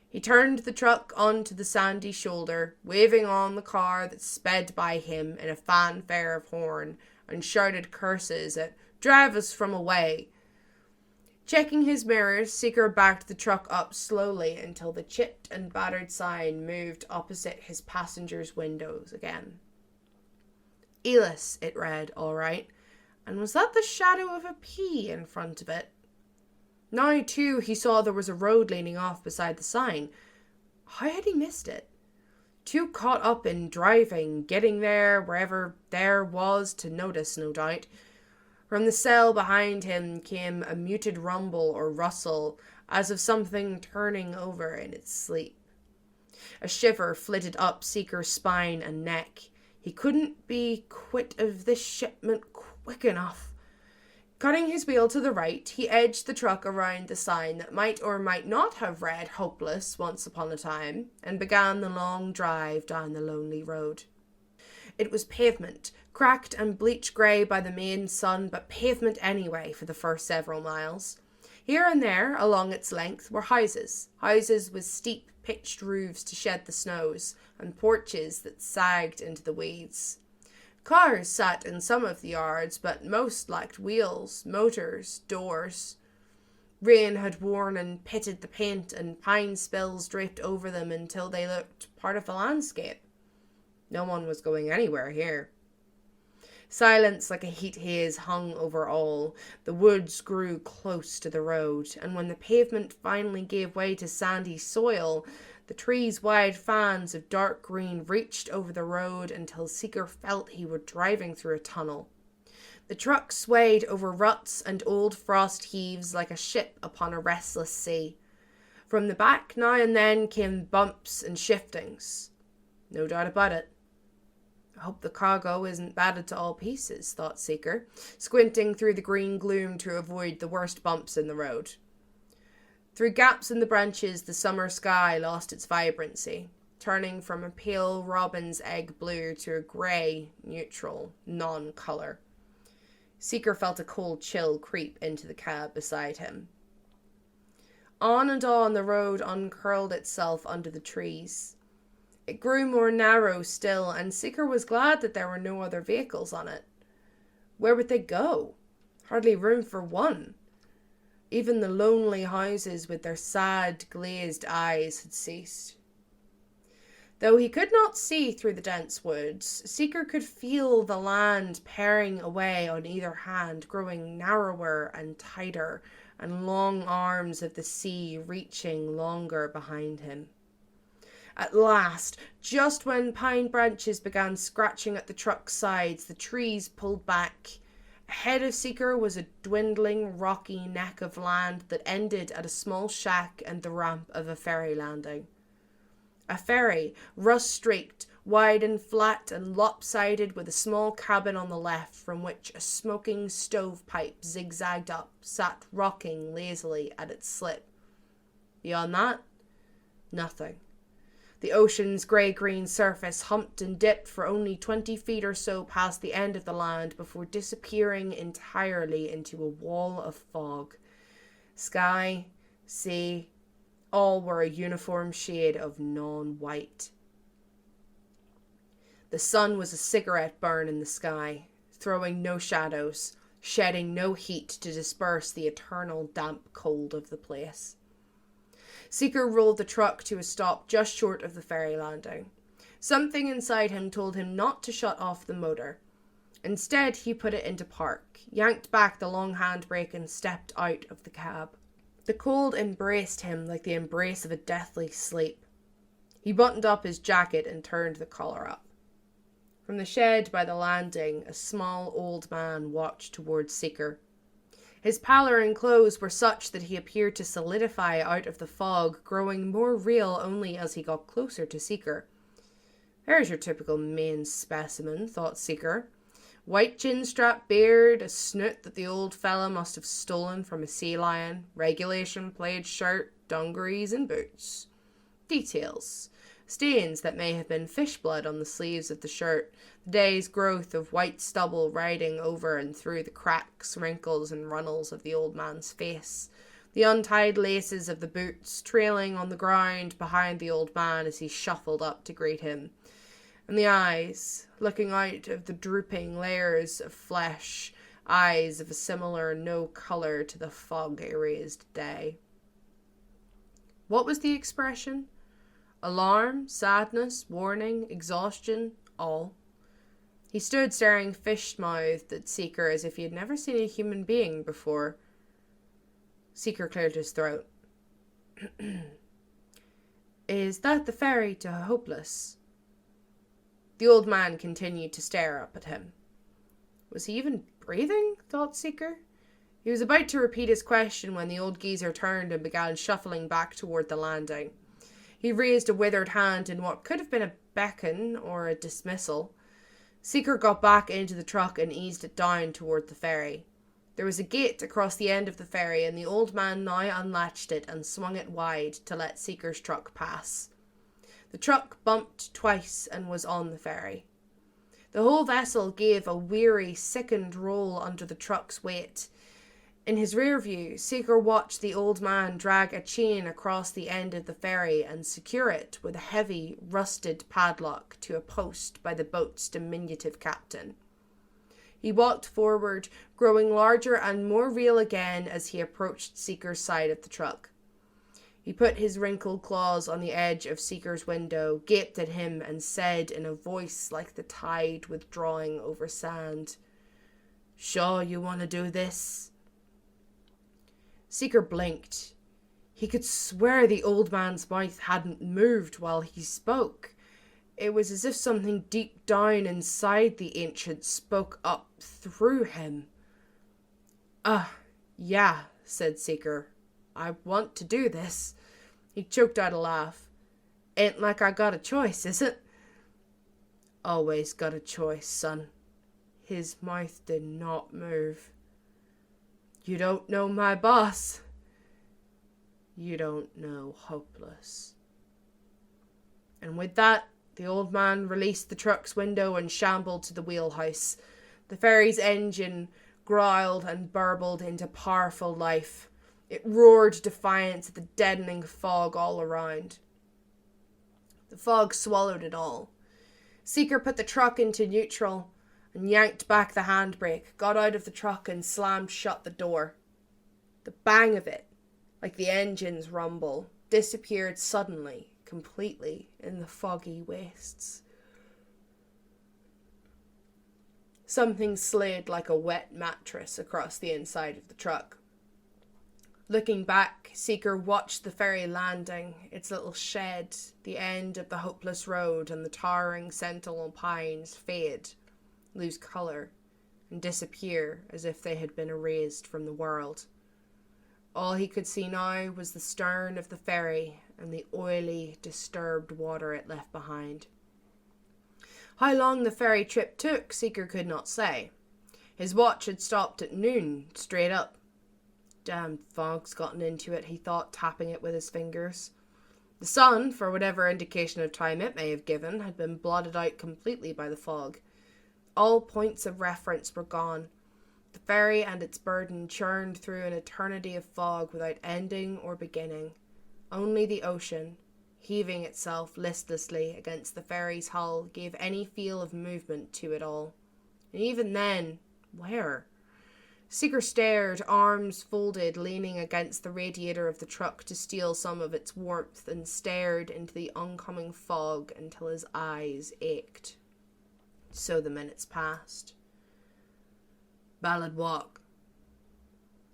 He turned the truck onto the sandy shoulder, waving on the car that sped by him in a fanfare of horn, and shouted curses at "Drive us from away." Checking his mirrors, Seeker backed the truck up slowly until the chipped and battered sign moved opposite his passenger's windows again. Elis, it read, all right. And was that the shadow of a P in front of it? Now, too, he saw there was a road leaning off beside the sign. How had he missed it? Too caught up in driving, getting there, wherever there was to notice, no doubt. From the cell behind him came a muted rumble or rustle, as of something turning over in its sleep. A shiver flitted up Seeker's spine and neck. He couldn't be quit of this shipment quick enough. Cutting his wheel to the right, he edged the truck around the sign that might or might not have read "Hopeless Once Upon a Time," and began the long drive down the lonely road. It was pavement, cracked and bleach grey by the Maine sun, but pavement anyway for the first several miles. Here and there, along its length, were houses with steep, pitched roofs to shed the snows, and porches that sagged into the weeds. Cars sat in some of the yards, but most lacked wheels, motors, doors. Rain had worn and pitted the paint, and pine spills draped over them until they looked part of the landscape. No one was going anywhere here. Silence like a heat haze hung over all. The woods grew close to the road, and when the pavement finally gave way to sandy soil, the trees' wide fans of dark green reached over the road until Seeker felt he were driving through a tunnel. The truck swayed over ruts and old frost heaves like a ship upon a restless sea. From the back now and then came bumps and shiftings. No doubt about it. I hope the cargo isn't battered to all pieces, thought Seeker, squinting through the green gloom to avoid the worst bumps in the road. Through gaps in the branches, the summer sky lost its vibrancy, turning from a pale robin's egg blue to a grey, neutral, non-colour. Seeker felt a cold chill creep into the cab beside him. On and on the road uncurled itself under the trees. It grew more narrow still, and Seeker was glad that there were no other vehicles on it. Where would they go? Hardly room for one. Even the lonely houses with their sad, glazed eyes had ceased. Though he could not see through the dense woods, Seeker could feel the land paring away on either hand, growing narrower and tighter, and long arms of the sea reaching longer behind him. At last, just when pine branches began scratching at the truck's sides, the trees pulled back. Ahead of Seeker was a dwindling, rocky neck of land that ended at a small shack and the ramp of a ferry landing. A ferry, rust-streaked, wide and flat and lopsided, with a small cabin on the left from which a smoking stovepipe zigzagged up, sat rocking lazily at its slip. Beyond that, nothing. The ocean's grey-green surface humped and dipped for only 20 feet or so past the end of the land before disappearing entirely into a wall of fog. Sky, sea, all were a uniform shade of non-white. The sun was a cigarette burn in the sky, throwing no shadows, shedding no heat to disperse the eternal damp cold of the place. Seeker rolled the truck to a stop just short of the ferry landing. Something inside him told him not to shut off the motor. Instead, he put it into park, yanked back the long handbrake and stepped out of the cab. The cold embraced him like the embrace of a deathly sleep. He buttoned up his jacket and turned the collar up. From the shed by the landing, a small old man walked towards Seeker. His pallor and clothes were such that he appeared to solidify out of the fog, growing more real only as he got closer to Seeker. There's your typical Maine specimen, thought Seeker. White chin-strap beard, a snoot that the old fella must have stolen from a sea lion, regulation plaid shirt, dungarees and boots. Details. Stains that may have been fish blood on the sleeves of the shirt, the day's growth of white stubble riding over and through the cracks, wrinkles and runnels of the old man's face, the untied laces of the boots trailing on the ground behind the old man as he shuffled up to greet him, and the eyes, looking out of the drooping layers of flesh, eyes of a similar no colour to the fog-erased day. What was the expression? Alarm, sadness, warning, exhaustion, all. He stood staring fish-mouthed at Seeker as if he had never seen a human being before. Seeker cleared his throat. Is that the ferry to Hopeless? The old man continued to stare up at him. Was he even breathing? Thought Seeker. He was about to repeat his question when the old geezer turned and began shuffling back toward the landing. He raised a withered hand in what could have been a beckon or a dismissal. Seeker got back into the truck and eased it down toward the ferry. There was a gate across the end of the ferry, and the old man now unlatched it and swung it wide to let Seeker's truck pass. The truck bumped twice and was on the ferry. The whole vessel gave a weary, sickened roll under the truck's weight. In his rear view, Seeker watched the old man drag a chain across the end of the ferry and secure it with a heavy, rusted padlock to a post by the boat's diminutive captain. He walked forward, growing larger and more real again as he approached Seeker's side of the truck. He put his wrinkled claws on the edge of Seeker's window, gaped at him, and said in a voice like the tide withdrawing over sand, "Sure you want to do this?" Seeker blinked. He could swear the old man's mouth hadn't moved while he spoke. It was as if something deep down inside the ancient spoke up through him. Yeah, said Seeker. I want to do this. He choked out a laugh. Ain't like I got a choice, is it? Always got a choice, son. His mouth did not move. You don't know my boss. You don't know Hopeless. And with that, the old man released the truck's window and shambled to the wheelhouse. The ferry's engine growled and burbled into powerful life. It roared defiance at the deadening fog all around. The fog swallowed it all. Seeker put the truck into neutral and yanked back the handbrake, got out of the truck and slammed shut the door. The bang of it, like the engine's rumble, disappeared suddenly, completely, in the foggy wastes. Something slid like a wet mattress across the inside of the truck. Looking back, Seeker watched the ferry landing, its little shed, the end of the Hopeless road, and the towering sentinel pines fade, lose colour, and disappear as if they had been erased from the world. All he could see now was the stern of the ferry and the oily, disturbed water it left behind. How long the ferry trip took, Seeker could not say. His watch had stopped at noon, straight up. Damn fog's gotten into it, he thought, tapping it with his fingers. The sun, for whatever indication of time it may have given, had been blotted out completely by the fog. All points of reference were gone. The ferry and its burden churned through an eternity of fog without ending or beginning. Only the ocean, heaving itself listlessly against the ferry's hull, gave any feel of movement to it all. And even then, where? Seeker stared, arms folded, leaning against the radiator of the truck to steal some of its warmth, and stared into the oncoming fog until his eyes ached. So the minutes passed. Pallid walk.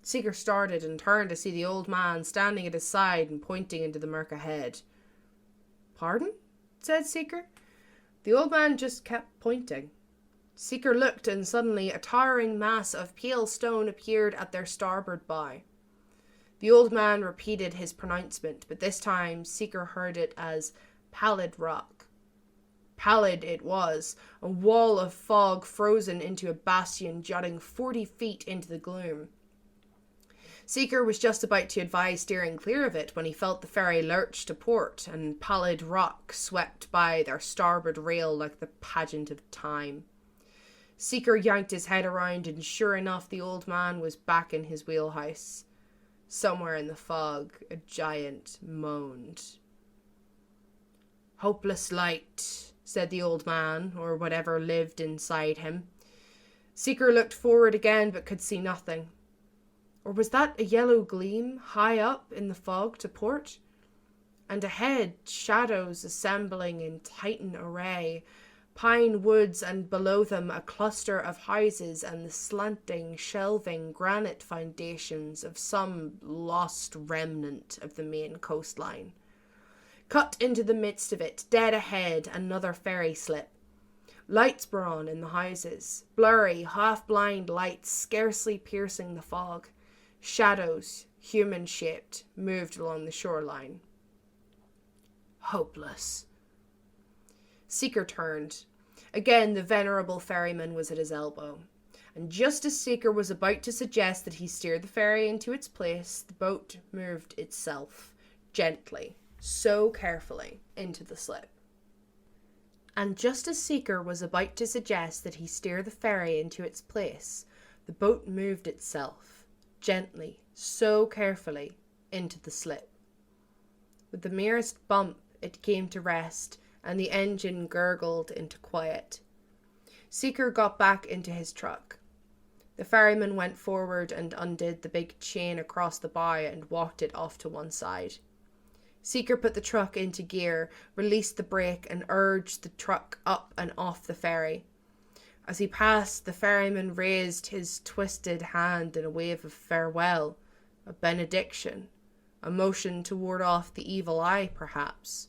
Seeker started and turned to see the old man standing at his side and pointing into the murk ahead. Pardon? Said Seeker. The old man just kept pointing. Seeker looked, and suddenly a towering mass of pale stone appeared at their starboard bow. The old man repeated his pronouncement, but this time Seeker heard it as Pallid rock. Pallid it was, a wall of fog frozen into a bastion jutting 40 feet into the gloom. Seeker was just about to advise steering clear of it when he felt the ferry lurch to port, and Pallid rock swept by their starboard rail like the pageant of time. Seeker yanked his head around, and sure enough, the old man was back in his wheelhouse. Somewhere in the fog, a giant moaned. "Hopeless light," said the old man, or whatever lived inside him. Seeker looked forward again, but could see nothing. Or was that a yellow gleam high up in the fog to port? And ahead, shadows assembling in titan array, pine woods, and below them a cluster of houses and the slanting, shelving granite foundations of some lost remnant of the Maine coastline. Cut into the midst of it, dead ahead, another ferry slip. Lights were on in the houses, blurry, half-blind lights scarcely piercing the fog. Shadows, human-shaped, moved along the shoreline. Hopeless. Seeker turned. Again, the venerable ferryman was at his elbow. And just as Seeker was about to suggest that he steer the ferry into its place, the boat moved itself, gently, so carefully, into the slip. And just as Seeker was about to suggest that he steer the ferry into its place, the boat moved itself, gently, so carefully, into the slip. With the merest bump, it came to rest, and the engine gurgled into quiet. Seeker got back into his truck. The ferryman went forward and undid the big chain across the bow and walked it off to one side. Seeker put the truck into gear, released the brake, and urged the truck up and off the ferry. As he passed, the ferryman raised his twisted hand in a wave of farewell, a benediction, a motion to ward off the evil eye, perhaps.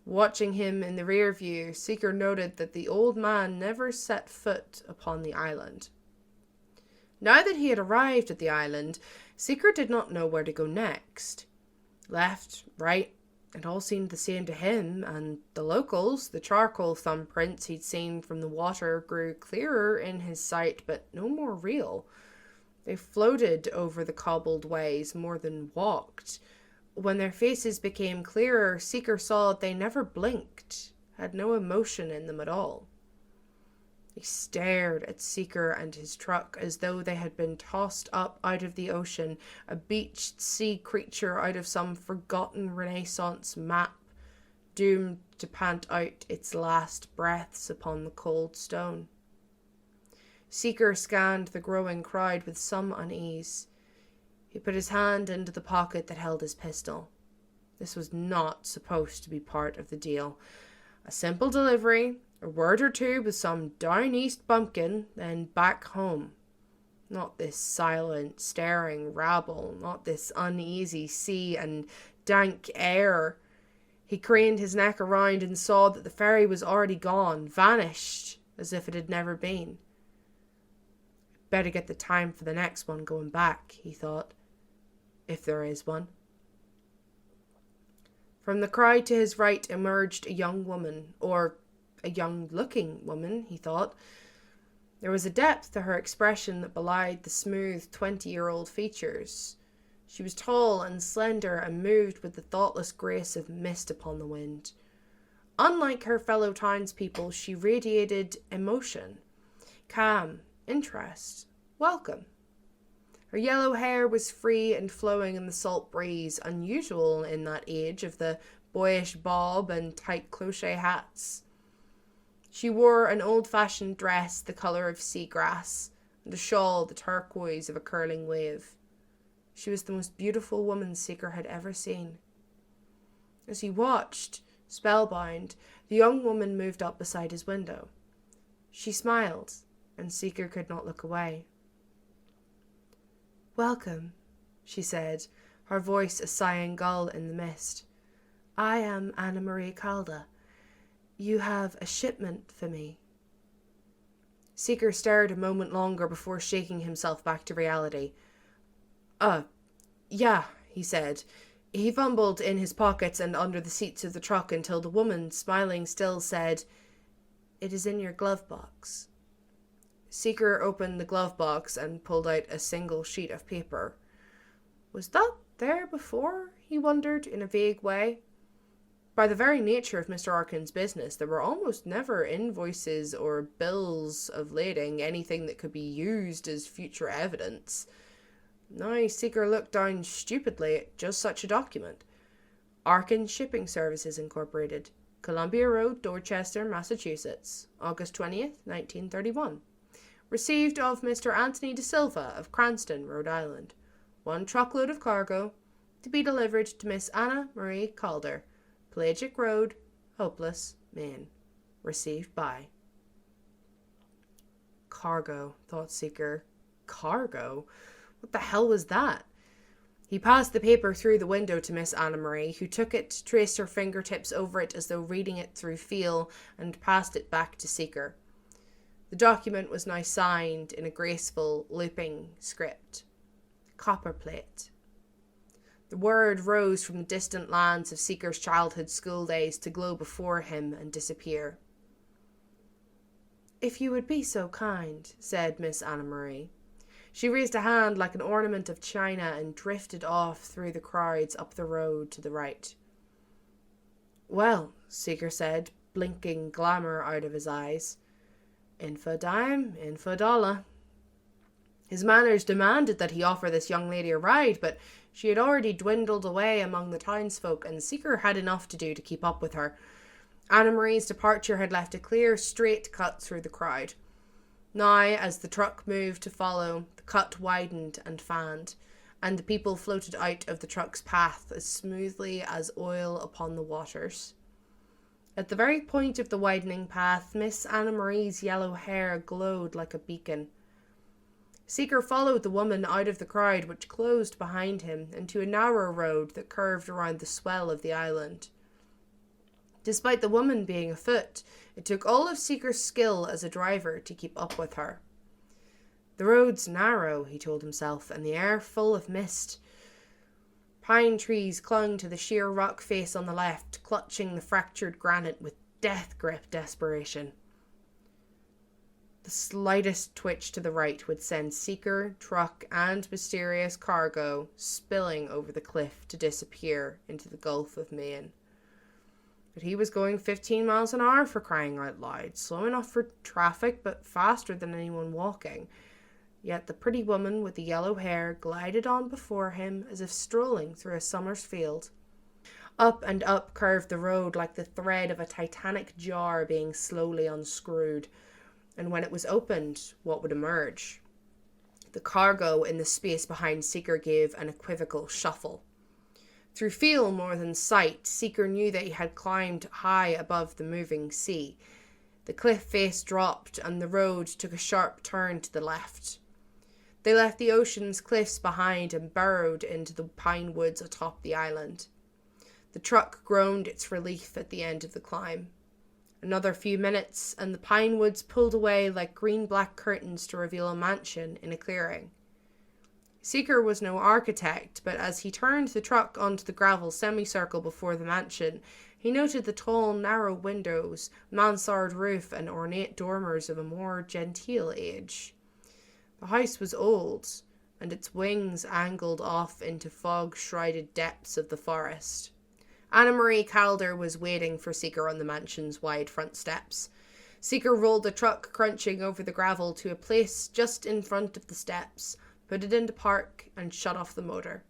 Watching him in the rear view, Seeker noted that the old man never set foot upon the island. Now that he had arrived at the island, Seeker did not know where to go next. Left, right, it all seemed the same to him, and the locals, the charcoal thumbprints he'd seen from the water, grew clearer in his sight, but no more real. They floated over the cobbled ways more than walked. When their faces became clearer, Seeker saw they never blinked, had no emotion in them at all. They stared at Seeker and his truck as though they had been tossed up out of the ocean, a beached sea creature out of some forgotten Renaissance map, doomed to pant out its last breaths upon the cold stone. Seeker scanned the growing crowd with some unease. He put his hand into the pocket that held his pistol. This was not supposed to be part of the deal. A simple delivery, a word or two with some down east bumpkin, then back home. Not this silent, staring rabble, not this uneasy sea and dank air. He craned his neck around and saw that the ferry was already gone, vanished, as if it had never been. Better get the time for the next one going back, he thought, if there is one. From the crowd to his right emerged a young woman, or a young-looking woman, he thought. There was a depth to her expression that belied the smooth 20-year-old features. She was tall and slender and moved with the thoughtless grace of mist upon the wind. Unlike her fellow townspeople, she radiated emotion, calm, interest, welcome. Her yellow hair was free and flowing in the salt breeze, unusual in that age of the boyish bob and tight cloche hats. She wore an old-fashioned dress the colour of seagrass, and a shawl the turquoise of a curling wave. She was the most beautiful woman Seeker had ever seen. As he watched, spellbound, the young woman moved up beside his window. She smiled, and Seeker could not look away. "Welcome," she said, her voice a sighing gull in the mist. "I am Anna Marie Calder. You have a shipment for me." Seeker stared a moment longer before shaking himself back to reality. Yeah, he said. He fumbled in his pockets and under the seats of the truck until the woman, smiling still, said, "It is in your glove box." Seeker opened the glove box and pulled out a single sheet of paper. Was that there before? He wondered in a vague way. By the very nature of Mr. Arkin's business, there were almost never invoices or bills of lading, anything that could be used as future evidence. Now Seeker looked down stupidly at just such a document. Arkin Shipping Services Incorporated, Columbia Road, Dorchester, Massachusetts, August 20th, 1931. Received of Mr. Anthony De Silva of Cranston, Rhode Island. 1 truckload of cargo, to be delivered to Miss Anna Marie Calder, Pelagic Road, Hopeless, Maine. Received by. Cargo, thought Seeker. Cargo? What the hell was that? He passed the paper through the window to Miss Anna Marie, who took it, traced her fingertips over it as though reading it through feel, and passed it back to Seeker. The document was now signed in a graceful, looping script. Copperplate. The word rose from the distant lands of Seeker's childhood school days to glow before him and disappear. "If you would be so kind," said Miss Anna Marie. She raised a hand like an ornament of china and drifted off through the crowds up the road to the right. "Well," Seeker said, blinking glamour out of his eyes. "In for a dime, in for a dollar." His manners demanded that he offer this young lady a ride, but she had already dwindled away among the townsfolk, and Seeker had enough to do to keep up with her. Anna Marie's departure had left a clear, straight cut through the crowd. Now, as the truck moved to follow, the cut widened and fanned, and the people floated out of the truck's path as smoothly as oil upon the waters. At the very point of the widening path, Miss Anna Marie's yellow hair glowed like a beacon. Seeker followed the woman out of the crowd which closed behind him into a narrow road that curved around the swell of the island. Despite the woman being afoot, it took all of Seeker's skill as a driver to keep up with her. The road's narrow, he told himself, and the air full of mist. Pine trees clung to the sheer rock face on the left, clutching the fractured granite with death grip desperation. The slightest twitch to the right would send Seeker, truck, and mysterious cargo spilling over the cliff to disappear into the Gulf of Maine. But he was going 15 miles an hour, for crying out loud, slow enough for traffic, but faster than anyone walking. Yet the pretty woman with the yellow hair glided on before him as if strolling through a summer's field. Up and up curved the road like the thread of a titanic jar being slowly unscrewed. And when it was opened, what would emerge? The cargo in the space behind Seeker gave an equivocal shuffle. Through feel more than sight, Seeker knew that he had climbed high above the moving sea. The cliff face dropped, and the road took a sharp turn to the left. They left the ocean's cliffs behind and burrowed into the pine woods atop the island. The truck groaned its relief at the end of the climb. Another few minutes, and the pine woods pulled away like green-black curtains to reveal a mansion in a clearing. Seeker was no architect, but as he turned the truck onto the gravel semicircle before the mansion, he noted the tall, narrow windows, mansard roof, and ornate dormers of a more genteel age. The house was old, and its wings angled off into fog-shrouded depths of the forest. Anna Marie Calder was waiting for Seeker on the mansion's wide front steps. Seeker rolled the truck crunching over the gravel to a place just in front of the steps, put it into park, and shut off the motor.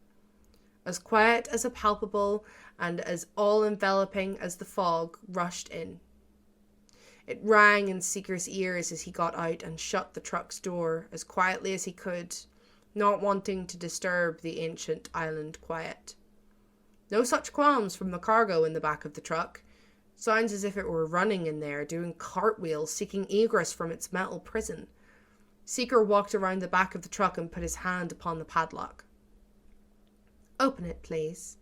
As quiet as a palpable and as all-enveloping as the fog rushed in. It rang in Seeker's ears as he got out and shut the truck's door as quietly as he could, not wanting to disturb the ancient island quiet. No such qualms from the cargo in the back of the truck. Sounds as if it were running in there, doing cartwheels, seeking egress from its metal prison. Seeker walked around the back of the truck and put his hand upon the padlock. "Open it, please."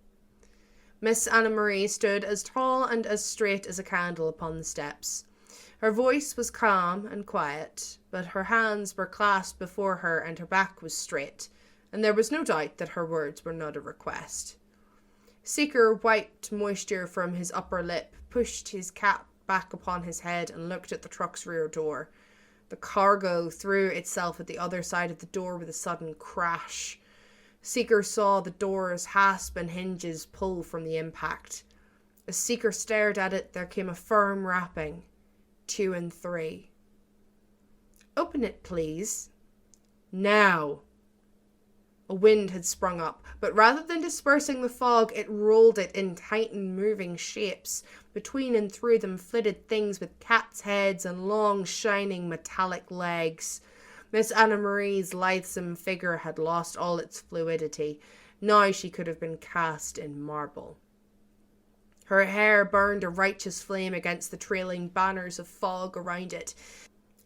Miss Anna Marie stood as tall and as straight as a candle upon the steps. Her voice was calm and quiet, but her hands were clasped before her and her back was straight, and there was no doubt that her words were not a request. Seeker wiped moisture from his upper lip, pushed his cap back upon his head, and looked at the truck's rear door. The cargo threw itself at the other side of the door with a sudden crash. Seeker saw the door's hasp and hinges pull from the impact. As Seeker stared at it, there came a firm rapping. 2 and 3. "Open it, please." "Now." A wind had sprung up, but rather than dispersing the fog, it rolled it in tightened moving shapes. Between and through them flitted things with cats' heads and long, shining, metallic legs. Miss Anna Marie's lithesome figure had lost all its fluidity. Now she could have been cast in marble. Her hair burned a righteous flame against the trailing banners of fog around it,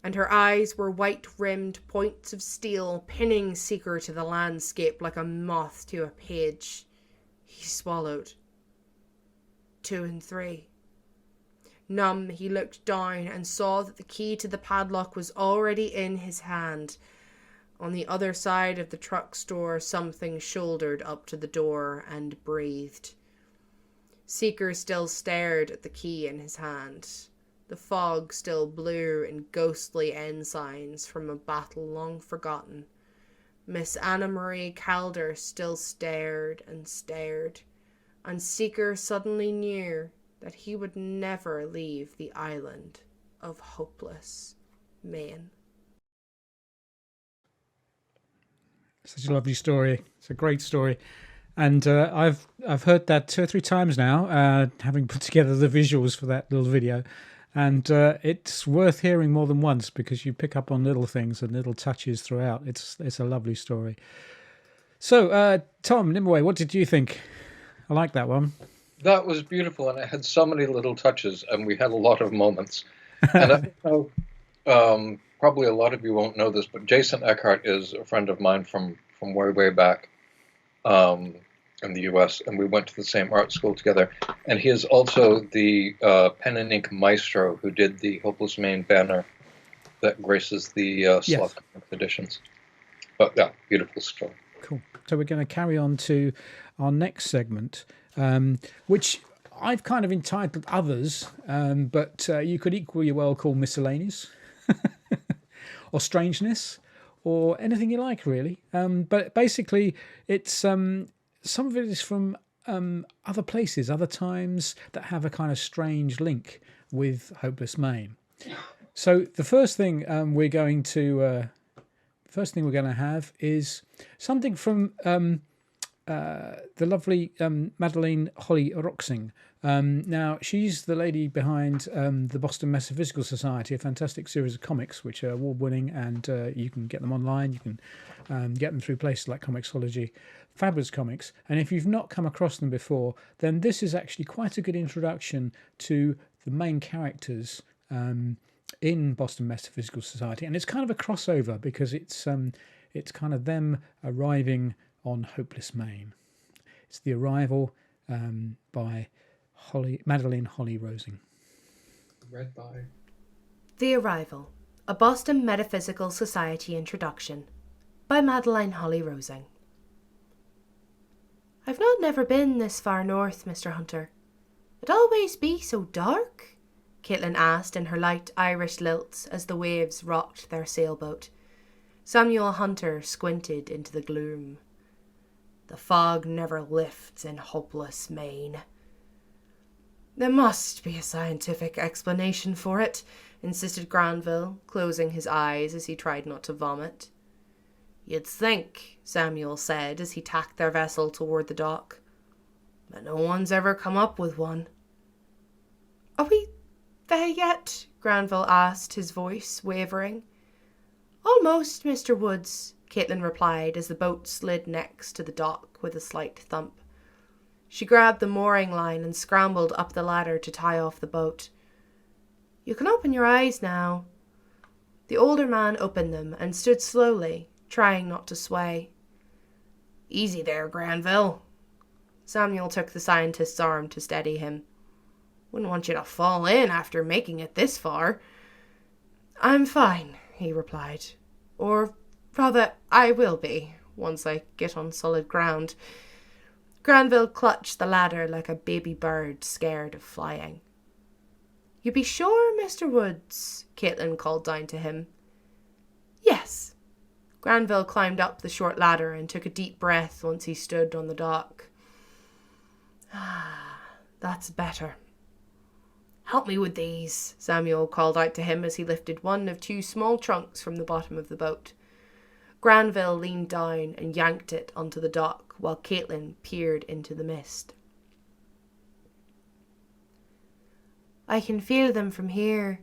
and her eyes were white-rimmed points of steel, pinning Seeker to the landscape like a moth to a page. He swallowed. 2 and 3. Numb, he looked down and saw that the key to the padlock was already in his hand. On the other side of the truck's door, something shouldered up to the door and breathed. Seeker still stared at the key in his hand. The fog still blew in ghostly ensigns from a battle long forgotten. Miss Anna Marie Calder still stared, and Seeker suddenly knew that he would never leave the island of hopeless Maine. Such a lovely story. It's a great story. And I've heard that 2 or 3 times now, having put together the visuals for that little video. And it's worth hearing more than once because you pick up on little things and little touches throughout. It's a lovely story. So, Tom Nimue, what did you think? I like that one. That was beautiful, and it had so many little touches, and we had a lot of moments. And I know probably a lot of you won't know this, but Jason Eckhart is a friend of mine from way, way back in the U.S., and we went to the same art school together. And he is also the pen and ink maestro who did the Hopeless Maine banner that graces the Sloth Comics editions. But yeah, beautiful story. Cool. So we're going to carry on to our next segment, which I've kind of entitled Others, but you could equally well call Miscellaneous or Strangeness or anything you like, really. But basically, it's some of it is from other places, other times that have a kind of strange link with Hopeless Maine. So the first thing we're going to have is something from the lovely Madeleine Holly-Rosing. Now, she's the lady behind the Boston Metaphysical Society, a fantastic series of comics which are award-winning, and you can get them online. You can get them through places like Comixology. Fabulous comics. And if you've not come across them before, then this is actually quite a good introduction to the main characters in Boston Metaphysical Society. And it's kind of a crossover because it's kind of them arriving on Hopeless Maine. It's the arrival by Madeleine Holly-Rosing. Read by The Arrival, a Boston Metaphysical Society introduction by Madeleine Holly-Rosing. I've not never been this far north, Mr. Hunter. It always be so dark? Caitlin asked in her light Irish lilt as the waves rocked their sailboat. Samuel Hunter squinted into the gloom. The fog never lifts in hopeless Maine. There must be a scientific explanation for it, insisted Granville, closing his eyes as he tried not to vomit. You'd think, Samuel said as he tacked their vessel toward the dock. But no one's ever come up with one. Are we there yet? Granville asked, his voice wavering. Almost, Mr. Woods, Caitlin replied as the boat slid next to the dock with a slight thump. She grabbed the mooring line and scrambled up the ladder to tie off the boat. You can open your eyes now. The older man opened them and stood slowly, trying not to sway. Easy there, Granville. Samuel took the scientist's arm to steady him. Wouldn't want you to fall in after making it this far. I'm fine, he replied. Or rather, I will be, once I get on solid ground. Granville clutched the ladder like a baby bird scared of flying. You be sure, Mr. Woods? Caitlin called down to him. Yes. Granville climbed up the short ladder and took a deep breath once he stood on the dock. Ah, that's better. Help me with these, Samuel called out to him as he lifted one of two small trunks from the bottom of the boat. Granville leaned down and yanked it onto the dock while Caitlin peered into the mist. I can feel them from here.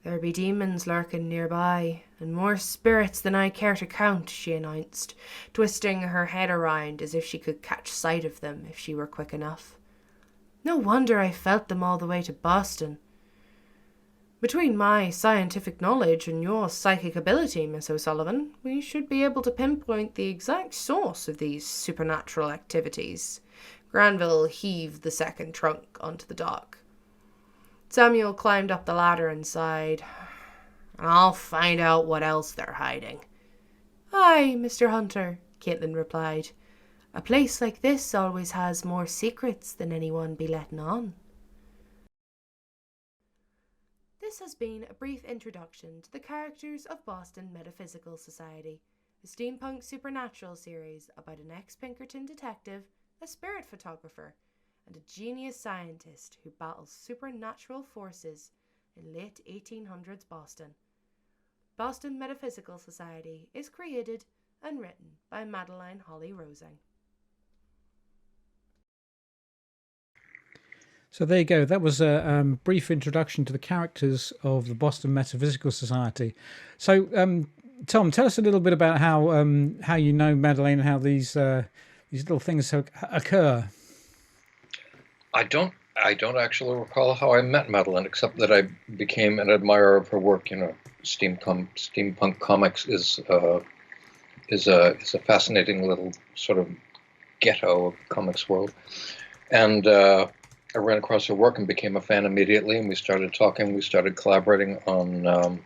There be demons lurking nearby, and more spirits than I care to count, she announced, twisting her head around as if she could catch sight of them if she were quick enough. No wonder I felt them all the way to Boston. Between my scientific knowledge and your psychic ability, Miss O'Sullivan, we should be able to pinpoint the exact source of these supernatural activities. Granville heaved the second trunk onto the dock. Samuel climbed up the ladder and sighed. I'll find out what else they're hiding. Aye, Mr. Hunter, Caitlin replied. A place like this always has more secrets than anyone be letting on. This has been a brief introduction to the characters of Boston Metaphysical Society, a steampunk supernatural series about an ex-Pinkerton detective, a spirit photographer, and a genius scientist who battles supernatural forces in late 1800s Boston. Boston Metaphysical Society is created and written by Madeleine Holly-Rosing. So there you go. That was a brief introduction to the characters of the Boston Metaphysical Society. So, Tom, tell us a little bit about how you know Madeleine and how these little things occur. I don't actually recall how I met Madeleine, except that I became an admirer of her work. You know, steampunk comics is a fascinating little sort of ghetto of the comics world, and I ran across her work and became a fan immediately. And we started talking. We started collaborating on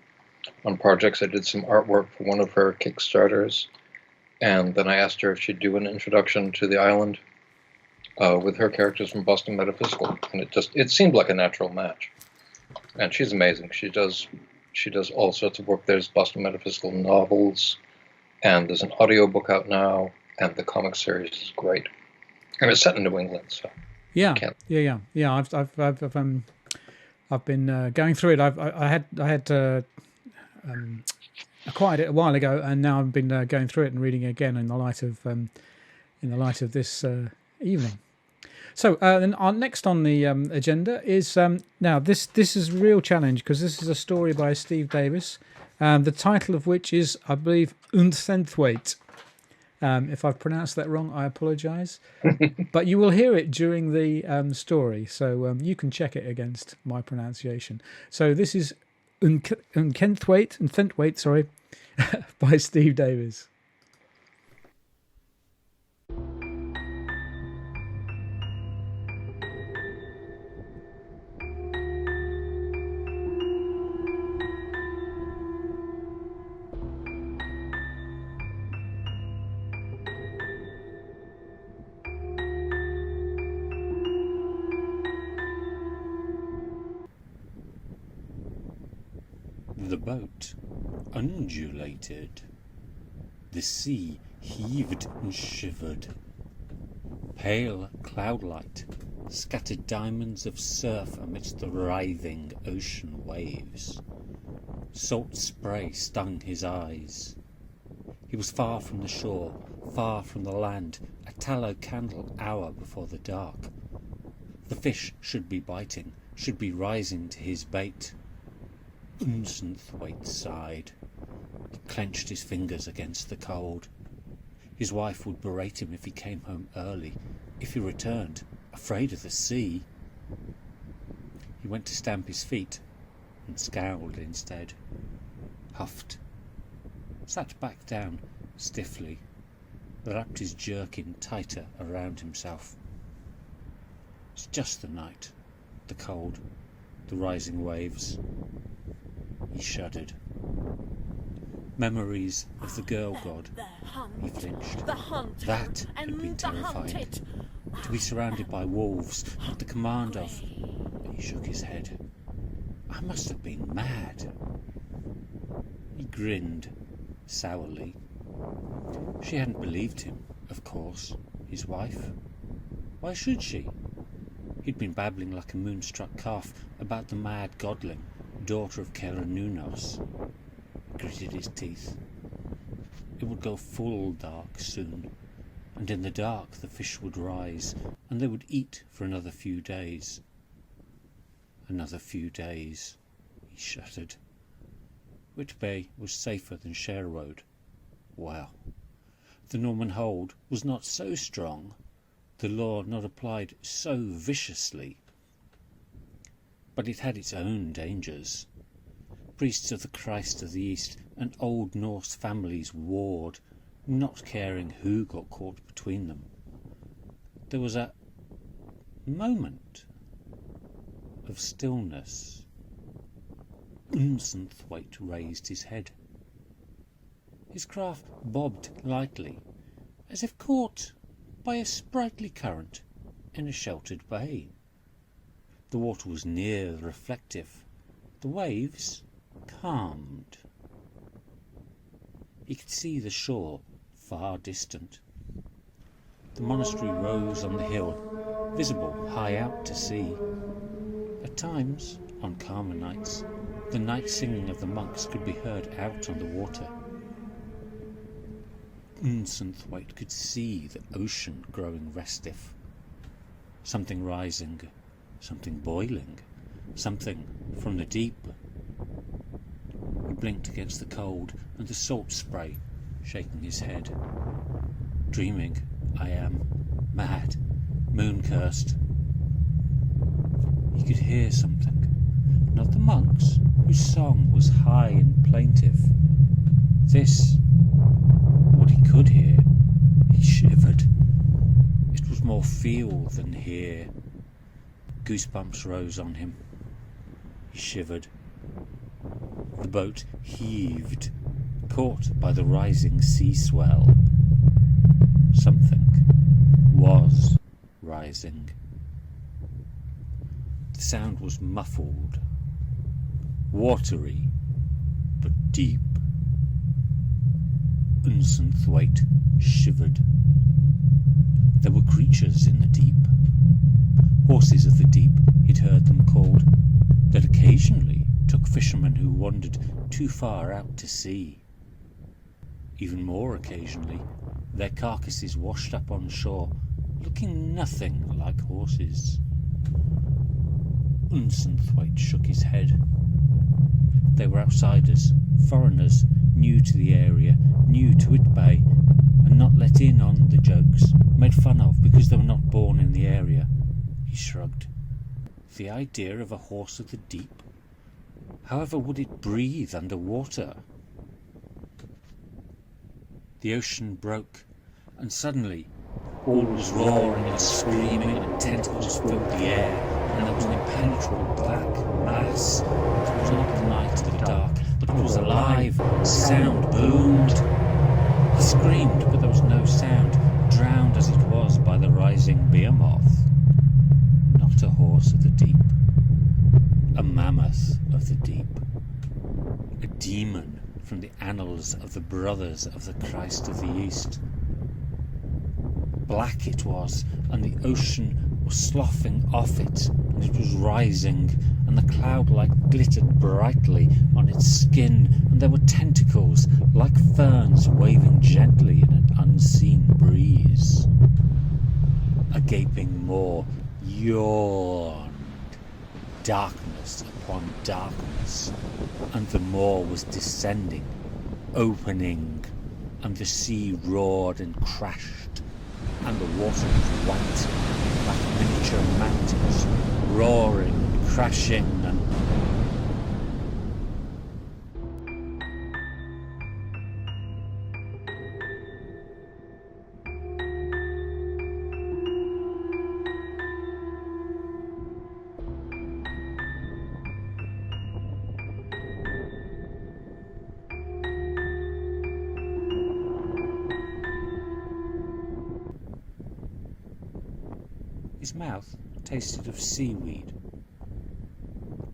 projects. I did some artwork for one of her Kickstarters, and then I asked her if she'd do an introduction to the island with her characters from Boston Metaphysical, and it seemed like a natural match. And she's amazing. She does all sorts of work. There's Boston Metaphysical novels, and there's an audiobook out now, and the comic series is great. And it's set in New England, so yeah. I've been going through it. I had acquired it a while ago, and now I've been going through it and reading it again in the light of this evening. So then next on the agenda is now this is a real challenge because this is a story by Steve Davis, the title of which is, I believe, Ycenthwaite. If I've pronounced that wrong, I apologise. But you will hear it during the story, so you can check it against my pronunciation. So this is Ycenthwaite, sorry, by Steve Davis. The boat undulated. The sea heaved and shivered. Pale cloudlight scattered diamonds of surf amidst the writhing ocean waves. Salt spray stung his eyes. He was far from the shore, far from the land, a tallow candle hour before the dark. The fish should be biting, should be rising to his bait. Ycenthwaite sighed. He clenched his fingers against the cold. His wife would berate him if he came home early, if he returned, afraid of the sea. He went to stamp his feet, and scowled instead. Huffed. Sat back down, stiffly, wrapped his jerkin tighter around himself. It's just the night, the cold, the rising waves. He shuddered. Memories of the girl god. He flinched. That had been terrifying. To be surrounded by wolves, at the command of... He shook his head. I must have been mad. He grinned, sourly. She hadn't believed him, of course. His wife. Why should she? He'd been babbling like a moonstruck calf about the mad godling, daughter of Keranunos. Gritted his teeth. It would go full dark soon, and in the dark the fish would rise, and they would eat for another few days. Another few days, he shuddered. Which bay was safer than Sherwood? Well, the Norman hold was not so strong, the law not applied so viciously, but it had its own dangers. Priests of the Christ of the East and old Norse families warred, not caring who got caught between them. There was a moment of stillness. Ycenthwaite raised his head. His craft bobbed lightly, as if caught by a sprightly current in a sheltered bay. The water was near reflective. The waves calmed. He could see the shore far distant. The monastery rose on the hill, visible high out to sea. At times, on calmer nights, the night singing of the monks could be heard out on the water. Ycenthwaite could see the ocean growing restive. Something rising, something boiling, something from the deep. He blinked against the cold and the salt spray, shaking his head. Dreaming, I am. Mad. Moon-cursed. He could hear something. Not the monks, whose song was high and plaintive. This, what he could hear. He shivered. It was more feel than hear. Goosebumps rose on him. He shivered. The boat heaved, caught by the rising sea swell. Something was rising. The sound was muffled, watery, but deep. Ycenthwaite shivered. There were creatures in the deep. Horses of the deep, he'd heard them called, that occasionally took fishermen who wandered too far out to sea. Even more occasionally, their carcasses washed up on shore, looking nothing like horses. Ycenthwaite shook his head. They were outsiders, foreigners, new to the area, new to it bay, and not let in on the jokes, made fun of because they were not born in the area. He shrugged. The idea of a horse of the deep. However would it breathe under water? The ocean broke, and suddenly all was roaring and screaming, and tentacles filled the air, and there was an impenetrable black mass. It was not the night of the dark, but it was alive. Sound boomed. He screamed, but there was no sound, drowned as it was by the rising behemoth. Not a horse of the deep. A mammoth of the deep. A demon from the annals of the brothers of the Christ of the East. Black it was, and the ocean was sloughing off it, and it was rising, and the cloud-light glittered brightly on its skin, and there were tentacles, like ferns, waving gently in an unseen breeze. A gaping maw yawned, darkness upon darkness, and the maw was descending, opening, and the sea roared and crashed, and the water was white, like miniature mountains, roaring, crashing, and... His mouth tasted of seaweed,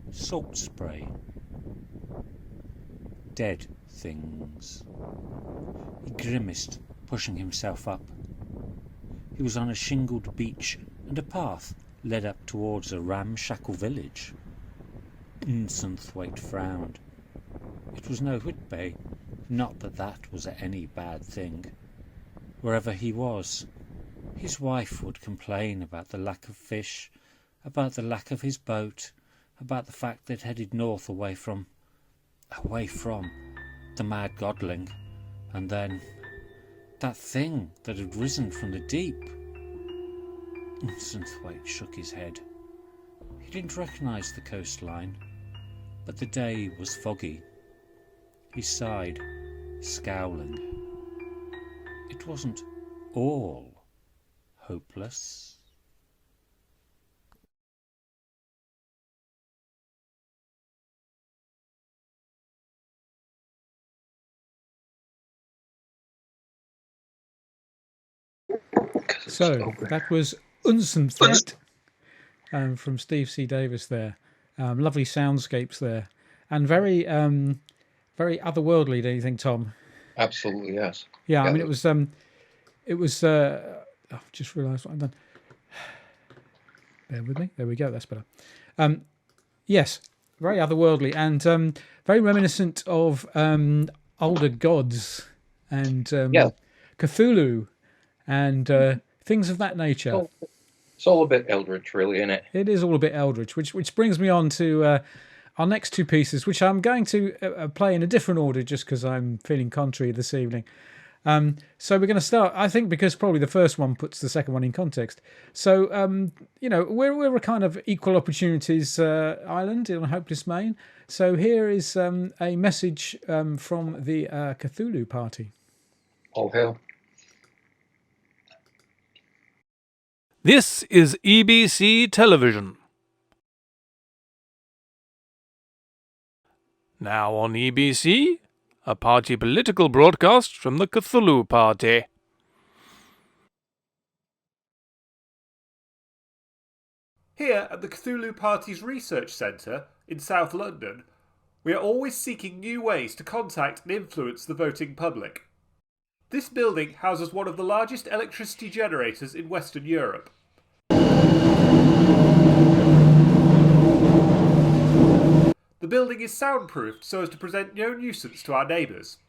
salt spray, dead things. He grimaced, pushing himself up. He was on a shingled beach, and a path led up towards a ramshackle village. Ycenthwaite frowned. It was no Whitbay, not that that was any bad thing. Wherever he was, his wife would complain about the lack of fish, about the lack of his boat, about the fact they'd headed north away from the mad godling, and then that thing that had risen from the deep. Ycenthwaite shook his head. He didn't recognise the coastline, but the day was foggy. He sighed, scowling. It wasn't all hopeless. So that was Ycenthwaite from Steve C. Davis there. Lovely soundscapes there, and very otherworldly. Don't you think, Tom? Absolutely, yes. Yeah, I mean, it was. I've just realised what I've done. Bear with me. There we go. That's better. Yes, very otherworldly and very reminiscent of older gods and Cthulhu and things of that nature. It's all a bit Eldritch, really, isn't it? It is all a bit Eldritch, which brings me on to our next two pieces, which I'm going to play in a different order just because I'm feeling contrary this evening. So we're going to start, I think, because probably the first one puts the second one in context. So, we're a kind of equal opportunities island in Hopeless Maine. So here is a message from the Cthulhu party. All hail. This is EBC Television. Now on EBC, a party political broadcast from the Cthulhu Party. Here at the Cthulhu Party's Research Centre in South London, we are always seeking new ways to contact and influence the voting public. This building houses one of the largest electricity generators in Western Europe. The building is soundproofed so as to present no nuisance to our neighbours.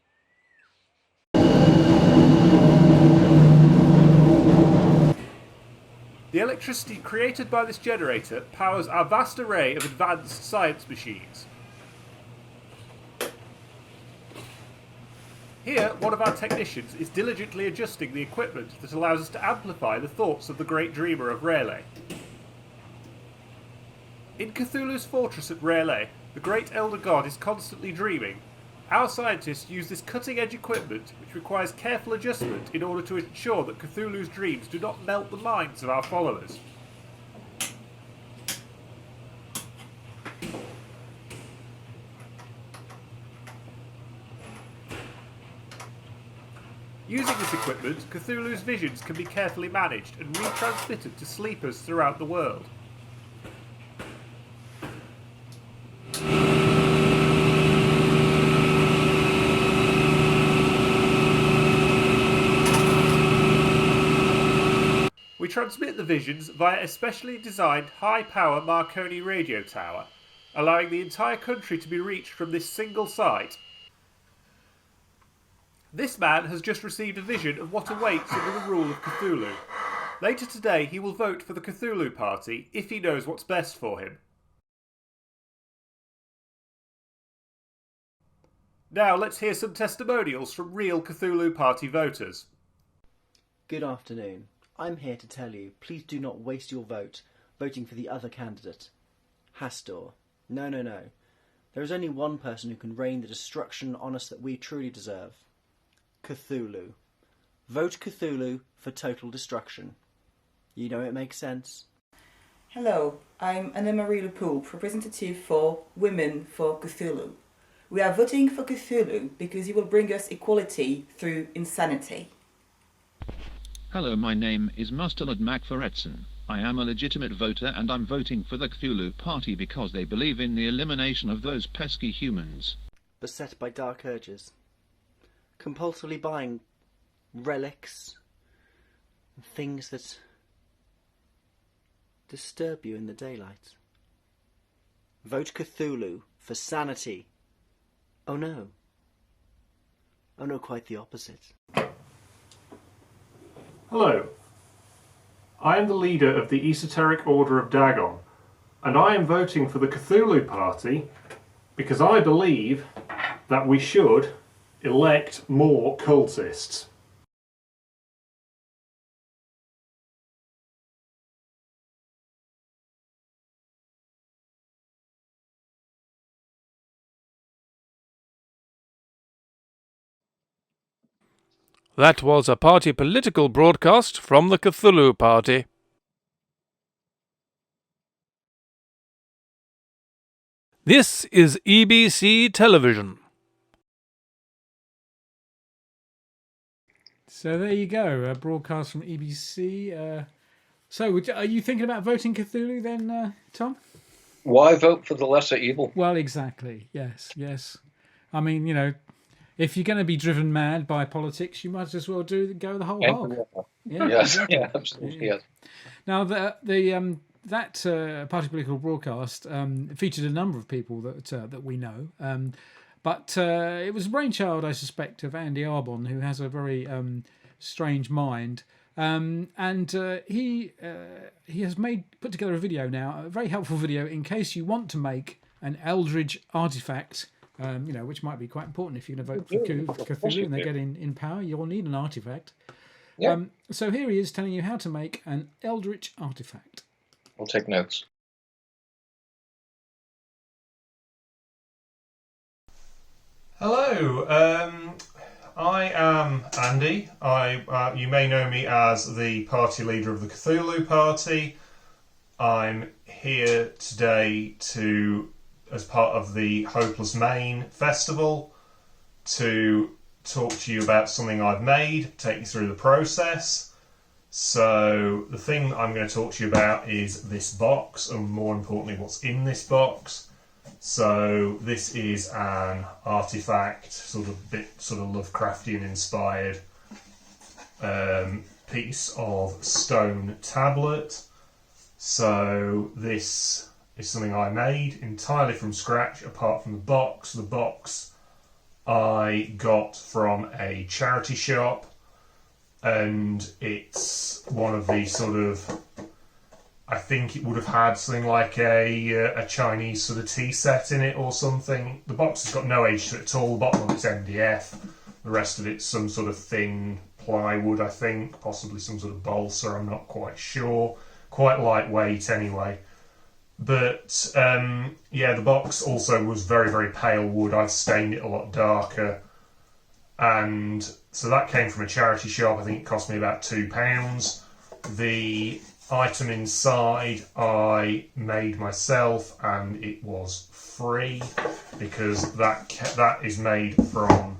The electricity created by this generator powers our vast array of advanced science machines. Here, one of our technicians is diligently adjusting the equipment that allows us to amplify the thoughts of the great dreamer of R'lyeh. In Cthulhu's fortress at R'lyeh, the great elder god is constantly dreaming. Our scientists use this cutting-edge equipment, which requires careful adjustment in order to ensure that Cthulhu's dreams do not melt the minds of our followers. Using this equipment, Cthulhu's visions can be carefully managed and retransmitted to sleepers throughout the world. We transmit the visions via a specially designed high-power Marconi radio tower, allowing the entire country to be reached from this single site. This man has just received a vision of what awaits under the rule of Cthulhu. Later today he will vote for the Cthulhu Party if he knows what's best for him. Now let's hear some testimonials from real Cthulhu Party voters. Good afternoon. I'm here to tell you, please do not waste your vote voting for the other candidate. Hastor. No. There is only one person who can rain the destruction on us that we truly deserve. Cthulhu. Vote Cthulhu for total destruction. You know it makes sense. Hello, I'm Anna-Marie Lepoulpe, representative for Women for Cthulhu. We are voting for Cthulhu because he will bring us equality through insanity. Hello, my name is Mustard MacForetson. I am a legitimate voter and I'm voting for the Cthulhu Party because they believe in the elimination of those pesky humans. Beset by dark urges. Compulsively buying relics and things that disturb you in the daylight. Vote Cthulhu for sanity. Oh no. Oh no, quite the opposite. Hello. I am the leader of the Esoteric Order of Dagon, and I am voting for the Cthulhu Party because I believe that we should elect more cultists. That was a party political broadcast from the Cthulhu Party. This is EBC Television. So there you go, a broadcast from EBC. So are you thinking about voting Cthulhu then, Tom? Why vote for the lesser evil? Well, exactly. Yes. I mean, if you're going to be driven mad by politics, you might as well go the whole hog. Yeah, yes, exactly. yeah, absolutely. Yes. Now, that party political broadcast featured a number of people that we know, but it was a brainchild, I suspect, of Andy Arbon, who has a very strange mind, and he has put together a video now, a very helpful video in case you want to make an Eldritch artifact. Which might be quite important if you're going to vote for Cthulhu and they get in power. You'll need an artifact. Yeah. So here he is telling you how to make an Eldritch artifact. I'll take notes. Hello, I am Andy. You may know me as the party leader of the Cthulhu Party. I'm here today as part of the Hopeless Maine festival, to talk to you about something I've made, take you through the process. So the thing I'm going to talk to you about is this box, and more importantly what's in this box. So this is an artifact, sort of Lovecraftian inspired piece of stone tablet. So this is something I made entirely from scratch, apart from the box. The box I got from a charity shop, and it's one of the sort of, I think it would have had something like a Chinese sort of tea set in it or something. The box has got no age to it at all. The bottom of it's MDF. The rest of it's some sort of thin plywood, I think, possibly some sort of balsa, I'm not quite sure. Quite lightweight anyway. But the box also was very, very pale wood. I've stained it a lot darker. And so that came from a charity shop. I think it cost me about £2. The item inside I made myself, and it was free because that is made from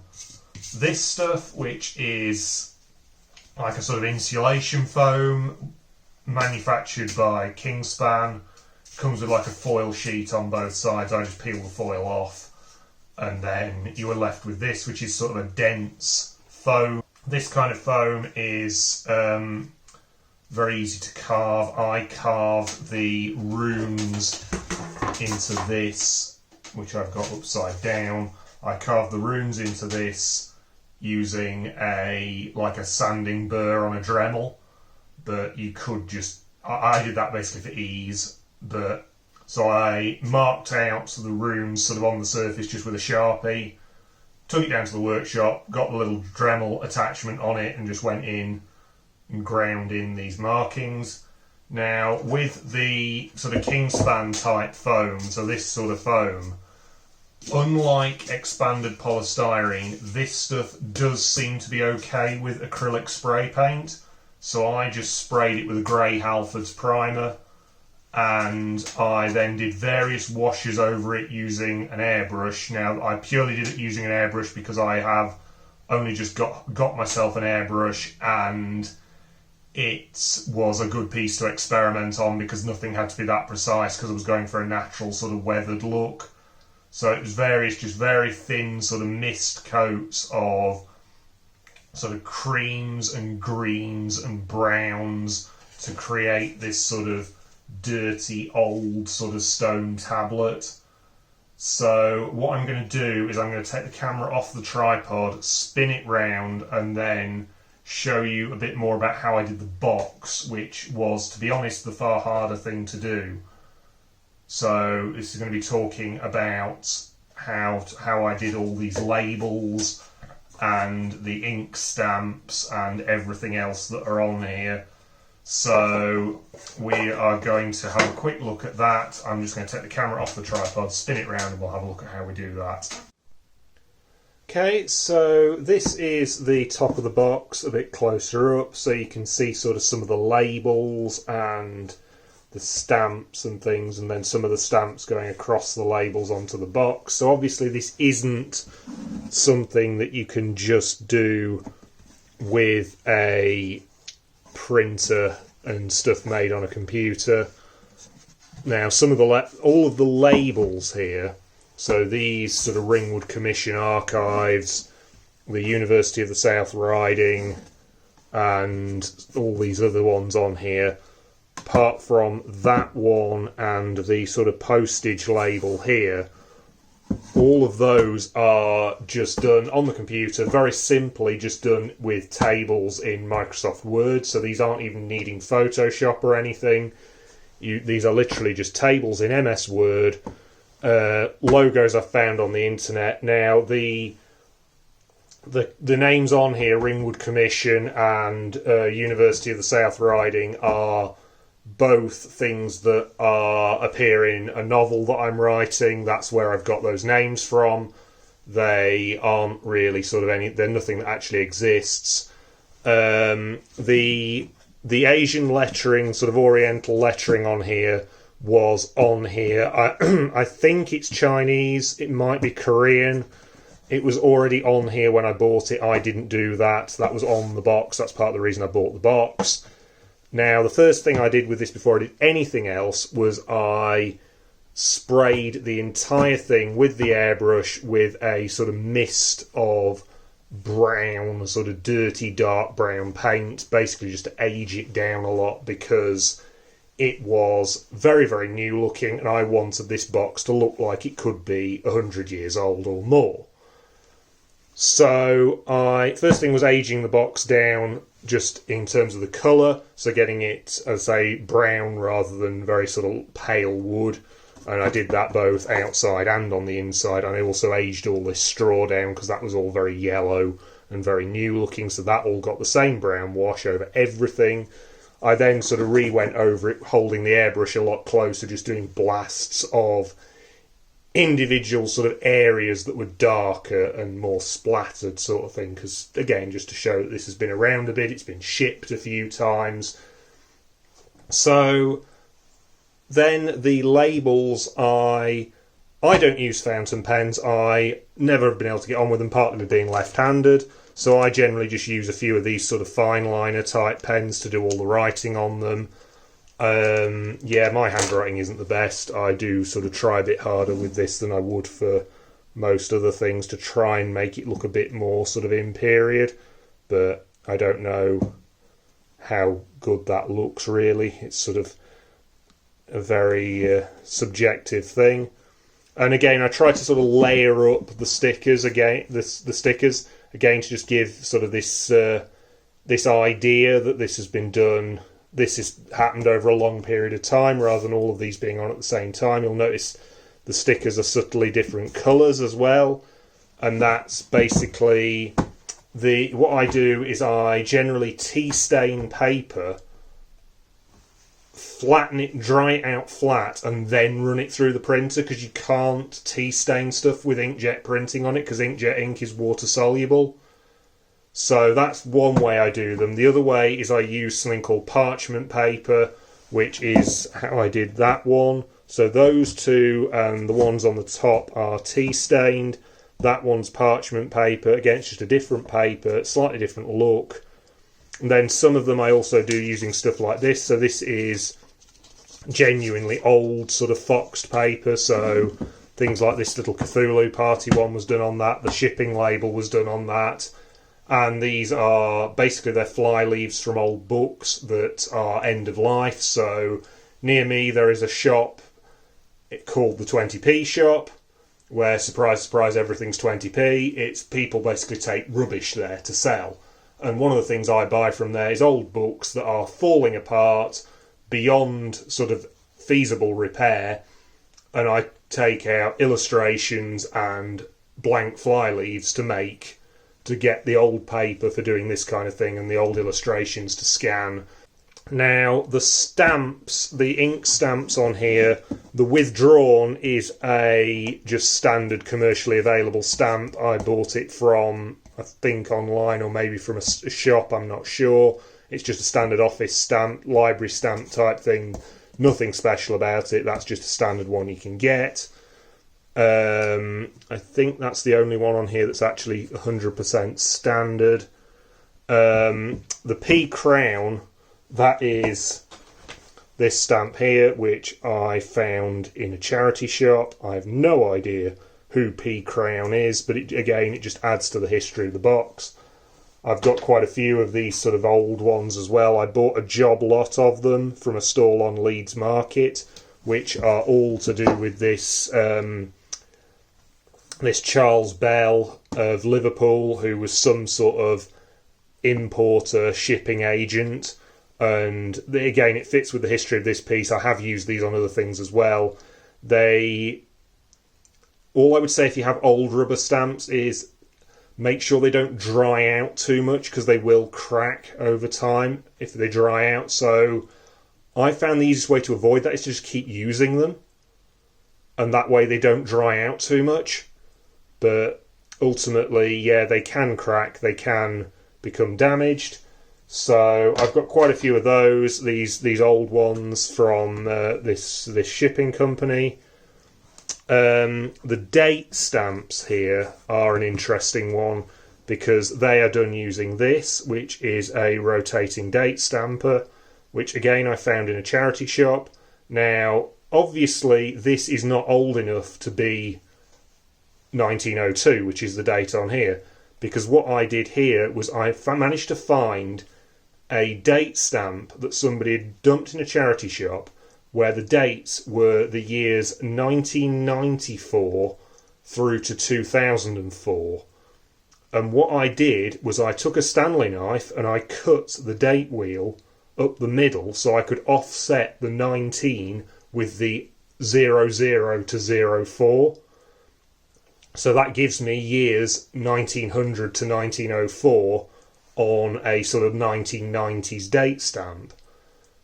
this stuff, which is like a sort of insulation foam manufactured by Kingspan. Comes with like a foil sheet on both sides. I just peel the foil off, and then you are left with this, which is sort of a dense foam. This kind of foam is very easy to carve. I carved the runes into this, which I've got upside down. I carved the runes into this using a sanding burr on a Dremel, but you could just, I did that basically for ease. But so I marked out the runes sort of on the surface just with a Sharpie, took it down to the workshop, got the little Dremel attachment on it, and just went in and ground in these markings. Now, with the sort of Kingspan type foam, so this sort of foam, unlike expanded polystyrene, this stuff does seem to be okay with acrylic spray paint. So I just sprayed it with a grey Halford's primer, and I then did various washes over it using an airbrush. Now, I purely did it using an airbrush because I have only just got myself an airbrush, and it was a good piece to experiment on because nothing had to be that precise because I was going for a natural sort of weathered look. So it was very thin sort of mist coats of sort of creams and greens and browns to create this sort of dirty old sort of stone tablet. So what I'm going to do is I'm going to take the camera off the tripod, spin it round, and then show you a bit more about how I did the box, which was, to be honest, the far harder thing to do. So this is going to be talking about how I did all these labels and the ink stamps and everything else that are on here. So we are going to have a quick look at that. I'm just going to take the camera off the tripod, spin it round, and we'll have a look at how we do that. Okay, so this is the top of the box, a bit closer up, so you can see sort of some of the labels and the stamps and things, and then some of the stamps going across the labels onto the box. So obviously this isn't something that you can just do with a printer and stuff made on a computer. Now, some of all of the labels here, so these sort of Ringwood Commission archives, the University of the South Riding, and all these other ones on here, apart from that one and the sort of postage label here, all of those are just done on the computer, very simply just done with tables in Microsoft Word. So these aren't even needing Photoshop or anything. These are literally just tables in MS Word. Logos I've found on the internet. Now the names on here, Ringwood Commission and University of the South Riding, are both things that appear in a novel that I'm writing. That's where I've got those names from. They aren't really they're nothing that actually exists. The Asian lettering, sort of Oriental lettering on here was on here. I think it's Chinese, it might be Korean. It was already on here when I bought it. I didn't do that. That was on the box. That's part of the reason I bought the box. Now, the first thing I did with this before I did anything else was I sprayed the entire thing with the airbrush with a sort of mist of brown, sort of dirty dark brown paint, basically just to age it down a lot because it was very, very new looking and I wanted this box to look like it could be 100 years old or more. So first thing was aging the box down just in terms of the colour, so getting it, as I say, brown rather than very sort of pale wood, and I did that both outside and on the inside. And I also aged all this straw down because that was all very yellow and very new looking, so that all got the same brown wash over everything. I then sort of went over it, holding the airbrush a lot closer, just doing blasts of individual sort of areas that were darker and more splattered sort of thing, because again, just to show that this has been around a bit, it's been shipped a few times. So then the labels, I don't use fountain pens. I never have been able to get on with them, partly with being left-handed, so I generally just use a few of these sort of fine liner type pens to do all the writing on them. Yeah, my handwriting isn't the best. I do sort of try a bit harder with this than I would for most other things to try and make it look a bit more sort of in period, but I don't know how good that looks really. It's sort of a very subjective thing. And again, I try to sort of layer up the stickers again, the stickers again, to just give sort of this this idea that this has been done. This has happened over a long period of time rather than all of these being on at the same time. You'll notice the stickers are subtly different colours as well. And that's basically what I do is I generally tea stain paper, flatten it, dry it out flat, and then run it through the printer, because you can't tea stain stuff with inkjet printing on it because inkjet ink is water soluble. So that's one way I do them. The other way is I use something called parchment paper, which is how I did that one. So those two and the ones on the top are tea stained. That one's parchment paper. Again, it's just a different paper, slightly different look. And then some of them I also do using stuff like this. So this is genuinely old sort of foxed paper. So things like this little Cthulhu Party one was done on that. The shipping label was done on that. And these are basically they're fly leaves from old books that are end of life. So near me there is a shop called the 20p shop, where, surprise, surprise, everything's 20p. It's people basically take rubbish there to sell. And one of the things I buy from there is old books that are falling apart beyond sort of feasible repair. And I take out illustrations and blank fly leaves to get the old paper for doing this kind of thing and the old illustrations to scan. Now, the stamps, the ink stamps on here, the withdrawn is a just standard commercially available stamp. I bought it from, I think, online or maybe from a shop, I'm not sure. It's just a standard office stamp, library stamp type thing. Nothing special about it. That's just a standard one you can get. I think that's the only one on here that's actually 100% standard. The P Crown, that is this stamp here, which I found in a charity shop. I have no idea who P Crown is, but it just adds to the history of the box. I've got quite a few of these sort of old ones as well. I bought a job lot of them from a stall on Leeds Market, which are all to do with this this Charles Bell of Liverpool, who was some sort of importer, shipping agent. And again, it fits with the history of this piece. I have used these on other things as well. All I would say if you have old rubber stamps is make sure they don't dry out too much, because they will crack over time if they dry out. So I found the easiest way to avoid that is to just keep using them, and that way they don't dry out too much. But ultimately, yeah, they can crack, they can become damaged. So I've got quite a few of those. These old ones from this shipping company. The date stamps here are an interesting one, because they are done using this, which is a rotating date stamper, which again I found in a charity shop. Now, obviously, this is not old enough to be 1902, which is the date on here, because what I did here was I managed to find a date stamp that somebody had dumped in a charity shop where the dates were the years 1994 through to 2004. And what I did was I took a Stanley knife and I cut the date wheel up the middle so I could offset the 19 with the 00 to 04. So that gives me years 1900 to 1904 on a sort of 1990s date stamp.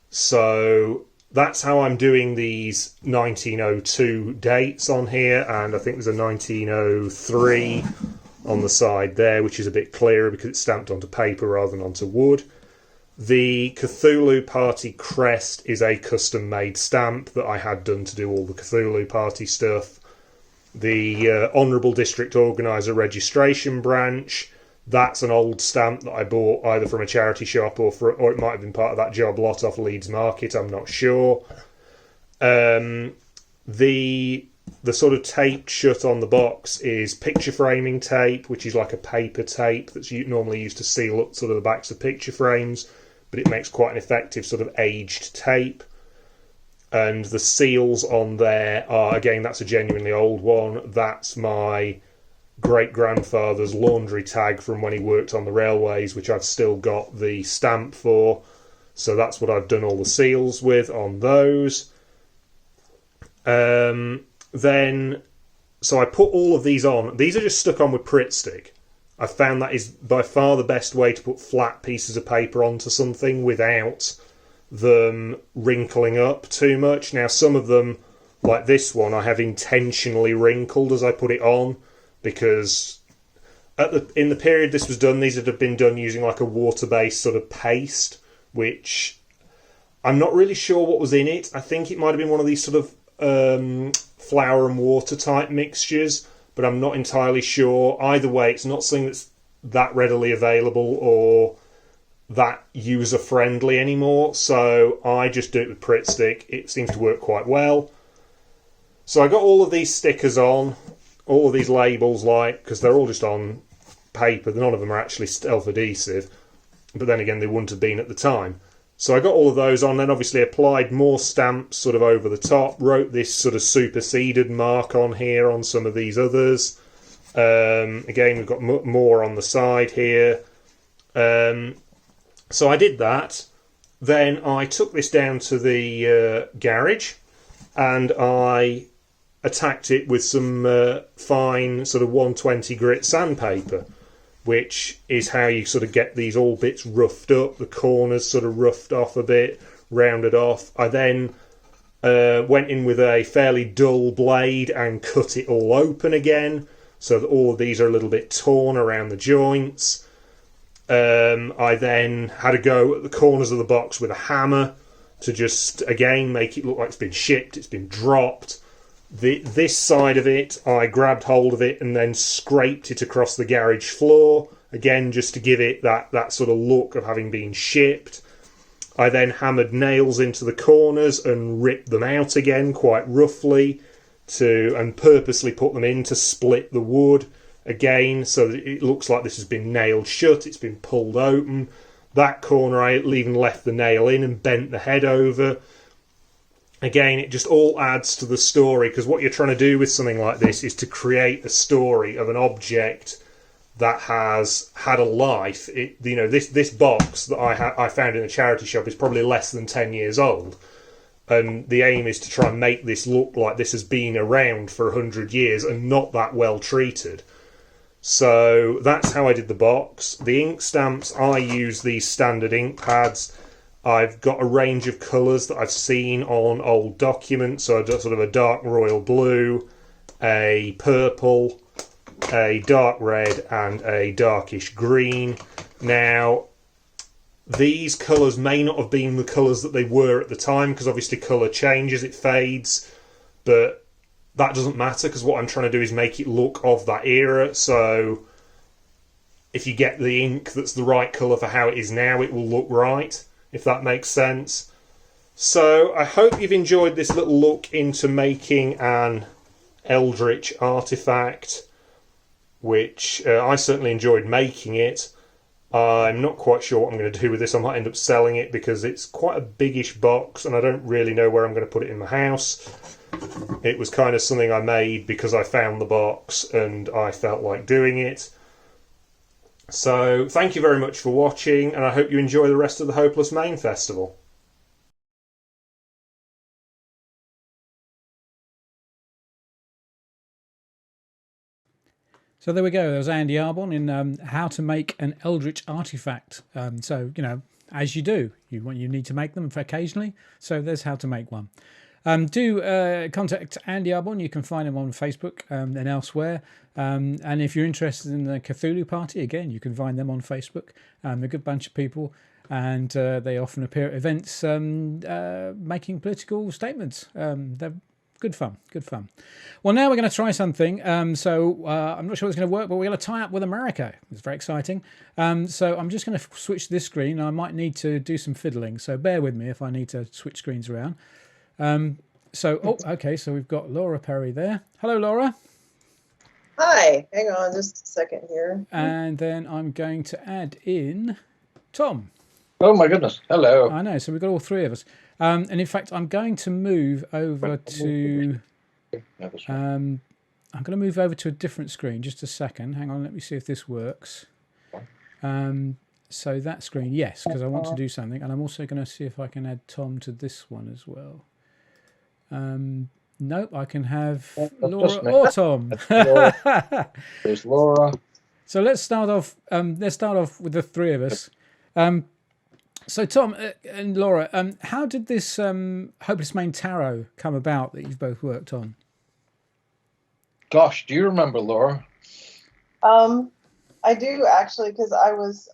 So that's how I'm doing these 1902 dates on here, and I think there's a 1903 on the side there, which is a bit clearer because it's stamped onto paper rather than onto wood. The Cthulhu Party crest is a custom-made stamp that I had done to do all the Cthulhu Party stuff. The Honourable District Organiser registration branch, that's an old stamp that I bought either from a charity shop or it might have been part of that job lot off Leeds Market, I'm not sure. The sort of tape shut on the box is picture framing tape, which is like a paper tape that's normally used to seal up sort of the backs of picture frames, but it makes quite an effective sort of aged tape. And the seals on there are, again, that's a genuinely old one. That's my great-grandfather's laundry tag from when he worked on the railways, which I've still got the stamp for. So that's what I've done all the seals with on those. So I put all of these on. These are just stuck on with Pritt stick. I found that is by far the best way to put flat pieces of paper onto something without them wrinkling up too much. Now, some of them, like this one, I have intentionally wrinkled as I put it on, because in the period this was done, these would have been done using like a water-based sort of paste, which I'm not really sure what was in it. I think it might have been one of these sort of flour and water type mixtures, but I'm not entirely sure. Either way, it's not something that's that readily available or that user friendly anymore, so I just do it with Pritt Stick. It seems to work quite well. So I got all of these stickers on, all of these labels, like, because they're all just on paper. None of them are actually self-adhesive, but then again, they wouldn't have been at the time. So I got all of those on, then obviously applied more stamps sort of over the top, wrote this sort of superseded mark on here on some of these others. Again, we've got more on the side here. So I did that. Then I took this down to the garage and I attacked it with some fine sort of 120 grit sandpaper, which is how you sort of get these all bits roughed up, the corners sort of roughed off a bit, rounded off. I then went in with a fairly dull blade and cut it all open again, so that all of these are a little bit torn around the joints. I then had a go at the corners of the box with a hammer to just, again, make it look like it's been shipped, it's been dropped. This side of it, I grabbed hold of it and then scraped it across the garage floor, again, just to give it that sort of look of having been shipped. I then hammered nails into the corners and ripped them out again quite roughly, and purposely put them in to split the wood again, so that it looks like this has been nailed shut, it's been pulled open. That corner I even left the nail in and bent the head over. Again, it just all adds to the story, because what you're trying to do with something like this is to create a story of an object that has had a life. This box that I found in a charity shop is probably less than 10 years old. And the aim is to try and make this look like this has been around for 100 years and not that well treated. So that's how I did the box. The ink stamps, I use these standard ink pads. I've got a range of colours that I've seen on old documents. So I've got sort of a dark royal blue, a purple, a dark red and a darkish green. Now, these colours may not have been the colours that they were at the time, because obviously colour changes, it fades, but that doesn't matter, because what I'm trying to do is make it look of that era. So if you get the ink that's the right colour for how it is now, it will look right, if that makes sense. So I hope you've enjoyed this little look into making an Eldritch artifact, which I certainly enjoyed making it. I'm not quite sure what I'm going to do with this. I might end up selling it because it's quite a biggish box and I don't really know where I'm going to put it in my house. It was kind of something I made because I found the box and I felt like doing it. So thank you very much for watching, and I hope you enjoy the rest of the Hopeless Maine Festival. So there we go. There was Andy Arbon in how to make an Eldritch artifact. So, as you do, you need to make them occasionally. So there's how to make one. Do contact Andy Arbon. You can find him on Facebook and elsewhere. And if you're interested in the Cthulhu Party, again, you can find them on Facebook. They're a good bunch of people, and they often appear at events making political statements. They're good fun. Well, now we're going to try something. So I'm not sure it's going to work, but we're going to tie up with America. It's very exciting. So I'm just going to switch this screen. I might need to do some fiddling, so bear with me if I need to switch screens around. Okay, so we've got Laura Perry there. Hello, Laura. Hi, hang on just a second here. And then I'm going to add in Tom. Oh my goodness, hello. I know, so we've got all three of us. And in fact, I'm going to move over to... I'm going to move over to a different screen. Just a second. Hang on, let me see if this works. So that screen, yes, because I want to do something. And I'm also going to see if I can add Tom to this one as well. Nope, I can have Laura or Tom. There's Laura. So let's start off. With the three of us. So Tom and Laura, how did this Hopeless Maine Tarot come about that you've both worked on? Gosh, do you remember, Laura? I do actually, because I was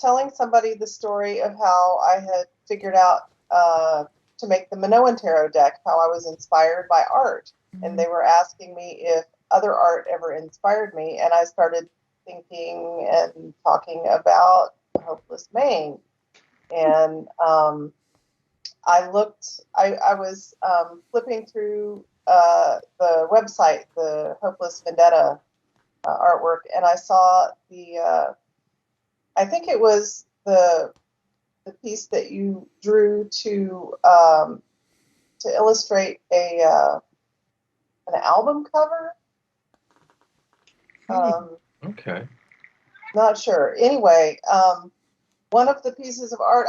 telling somebody the story of how I had figured out to make the Minoan Tarot deck, how I was inspired by art. And they were asking me if other art ever inspired me. And I started thinking and talking about Hopeless Maine. And I was flipping through the website, the Hopeless Vendetta artwork, and I saw I think it was the piece that you drew to illustrate an album cover. Okay. Not sure. Anyway, one of the pieces of art,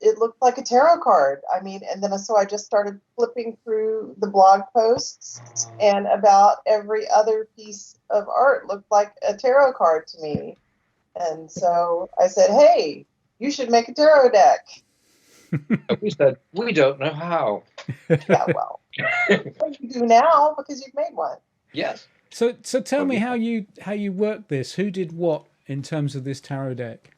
it looked like a tarot card. I mean, and then so I just started flipping through the blog posts, and about every other piece of art looked like a tarot card to me. And so I said, hey, you should make a tarot deck. We said, we don't know how. Yeah, well, you do now because you've made one. Yes. So tell me how you work this. Who did what in terms of this tarot deck?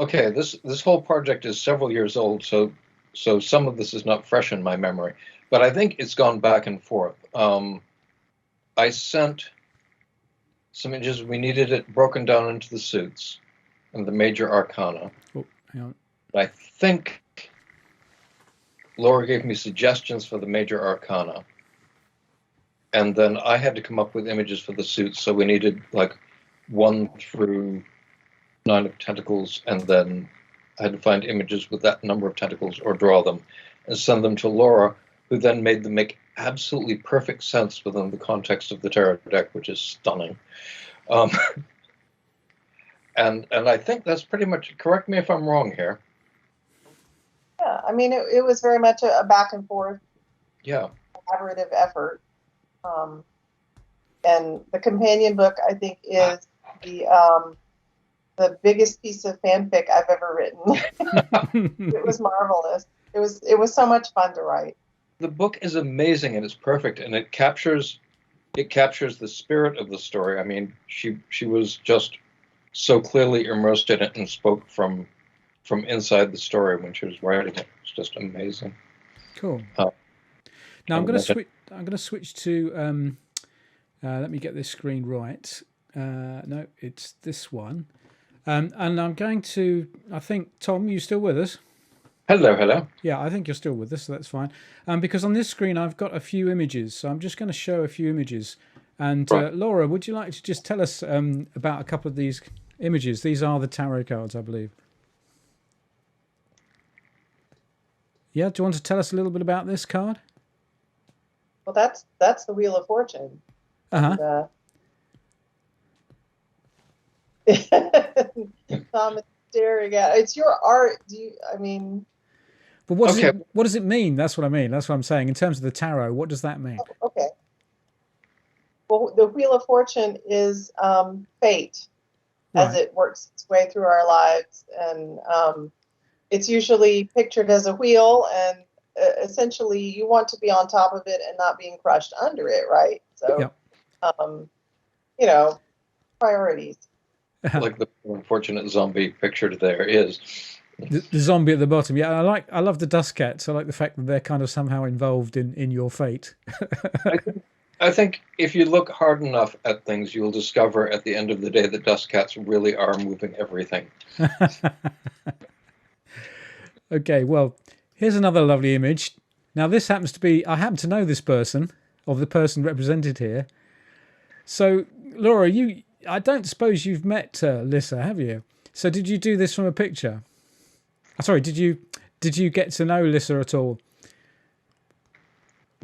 Okay, this whole project is several years old, so some of this is not fresh in my memory, but I think it's gone back and forth. I sent some images. We needed it broken down into the suits and the major arcana. Oh, hang on. I think Laura gave me suggestions for the major arcana, and then I had to come up with images for the suits. So we needed like 1 through 9 of tentacles, and then I had to find images with that number of tentacles or draw them and send them to Laura, who then made them make absolutely perfect sense within the context of the tarot deck, which is stunning. And I think that's pretty much, correct me if I'm wrong here. Yeah, I mean, it was very much a back and forth, collaborative effort. And the companion book, I think, is the biggest piece of fanfic I've ever written. It was marvelous. It was so much fun to write. The book is amazing and it's perfect, and it captures the spirit of the story. I mean, she was just so clearly immersed in it and spoke from inside the story when she was writing it. It's just amazing. Cool. Now I'm going to switch to. Let me get this screen right. No, it's this one. And I'm going to. I think Tom, you still with us? Hello. Yeah, I think you're still with us, so that's fine. Because on this screen I've got a few images, so I'm just going to show a few images. And right. Laura, would you like to just tell us about a couple of these images? These are the tarot cards, I believe. Yeah, do you want to tell us a little bit about this card? Well, that's the Wheel of Fortune. Uh-huh. Tom is staring at it's your art. But what does it mean? That's what I mean. That's what I'm saying. In terms of the tarot, what does that mean? Okay. Well, the Wheel of Fortune is fate as it works its way through our lives, and it's usually pictured as a wheel, and essentially you want to be on top of it and not being crushed under it, right? So, priorities. Like the unfortunate zombie pictured there is. The zombie at the bottom. Yeah, I love the dust cats. I like the fact that they're kind of somehow involved in your fate. I think if you look hard enough at things, you'll discover at the end of the day that dust cats really are moving everything. Okay, well, here's another lovely image. Now, this happens to be, I happen to know this person, of the person represented here. So, Laura, I don't suppose you've met Lissa, have you? So did you do this from a picture? Sorry, did you get to know Lissa at all?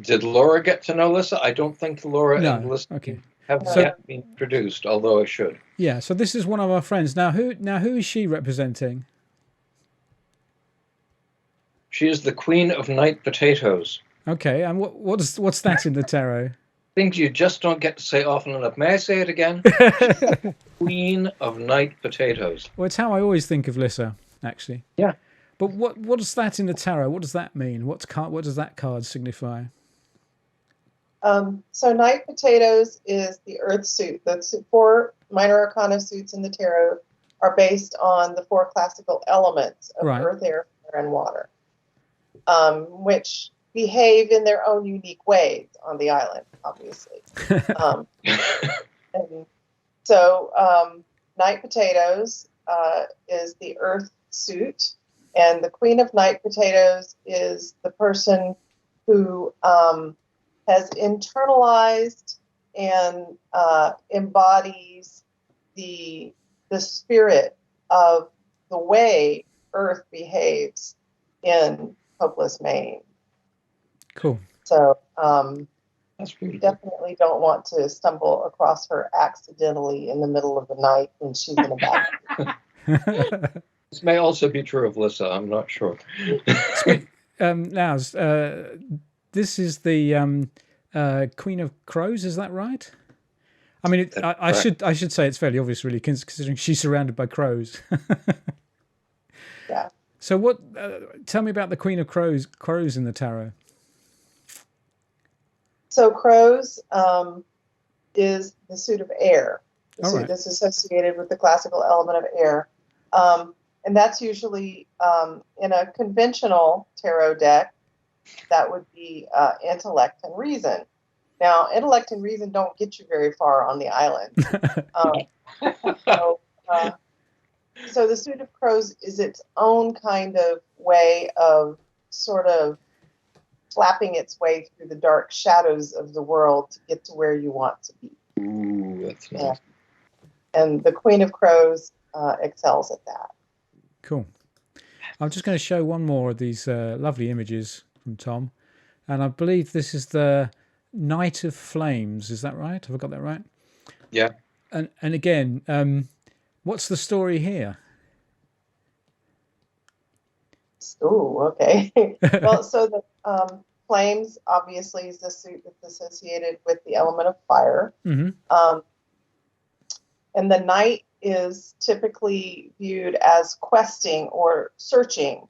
Did Laura get to know Lissa? I don't think Laura and Lissa have yet been introduced, although I should. Yeah, so this is one of our friends. Now who is she representing? She is the Queen of Night Potatoes. Okay, and what's that in the tarot? Things you just don't get to say often enough. May I say it again? Queen of Night Potatoes. Well, it's how I always think of Lissa, actually. Yeah. But what is that in the tarot? What does that mean? What does that card signify? So Night Potatoes is the Earth suit. The 4 minor arcana suits in the tarot are based on the 4 classical elements of earth, air, fire, and water, which behave in their own unique ways on the island, obviously. And so Night Potatoes is the earth suit, and the Queen of Night Potatoes is the person who has internalized and embodies the spirit of the way Earth behaves in Hopeless Maine. Cool. So that's beautiful. You definitely don't want to stumble across her accidentally in the middle of the night when she's in a bath. This may also be true of Lissa. I'm not sure. Now, this is the Queen of Crows. Is that right? I mean, I should say it's fairly obvious, really, considering she's surrounded by crows. Yeah. So, what? Tell me about the Queen of Crows. Crows in the tarot. So, crows is the suit of air. The suit right. that's associated with the classical element of air, and that's usually in a conventional tarot deck. That would be intellect and reason. Now, intellect and reason don't get you very far on the island. So the suit of crows is its own kind of way of sort of flapping its way through the dark shadows of the world to get to where you want to be. Ooh, that's nice. Yeah. And the Queen of Crows excels at that. Cool. I'm just going to show one more of these lovely images from Tom. And I believe this is the Knight of Flames. Is that right? Have I got that right? Yeah. And again, what's the story here? Oh, okay. Well, so the flames obviously is the suit that's associated with the element of fire. Mm-hmm. And the knight is typically viewed as questing or searching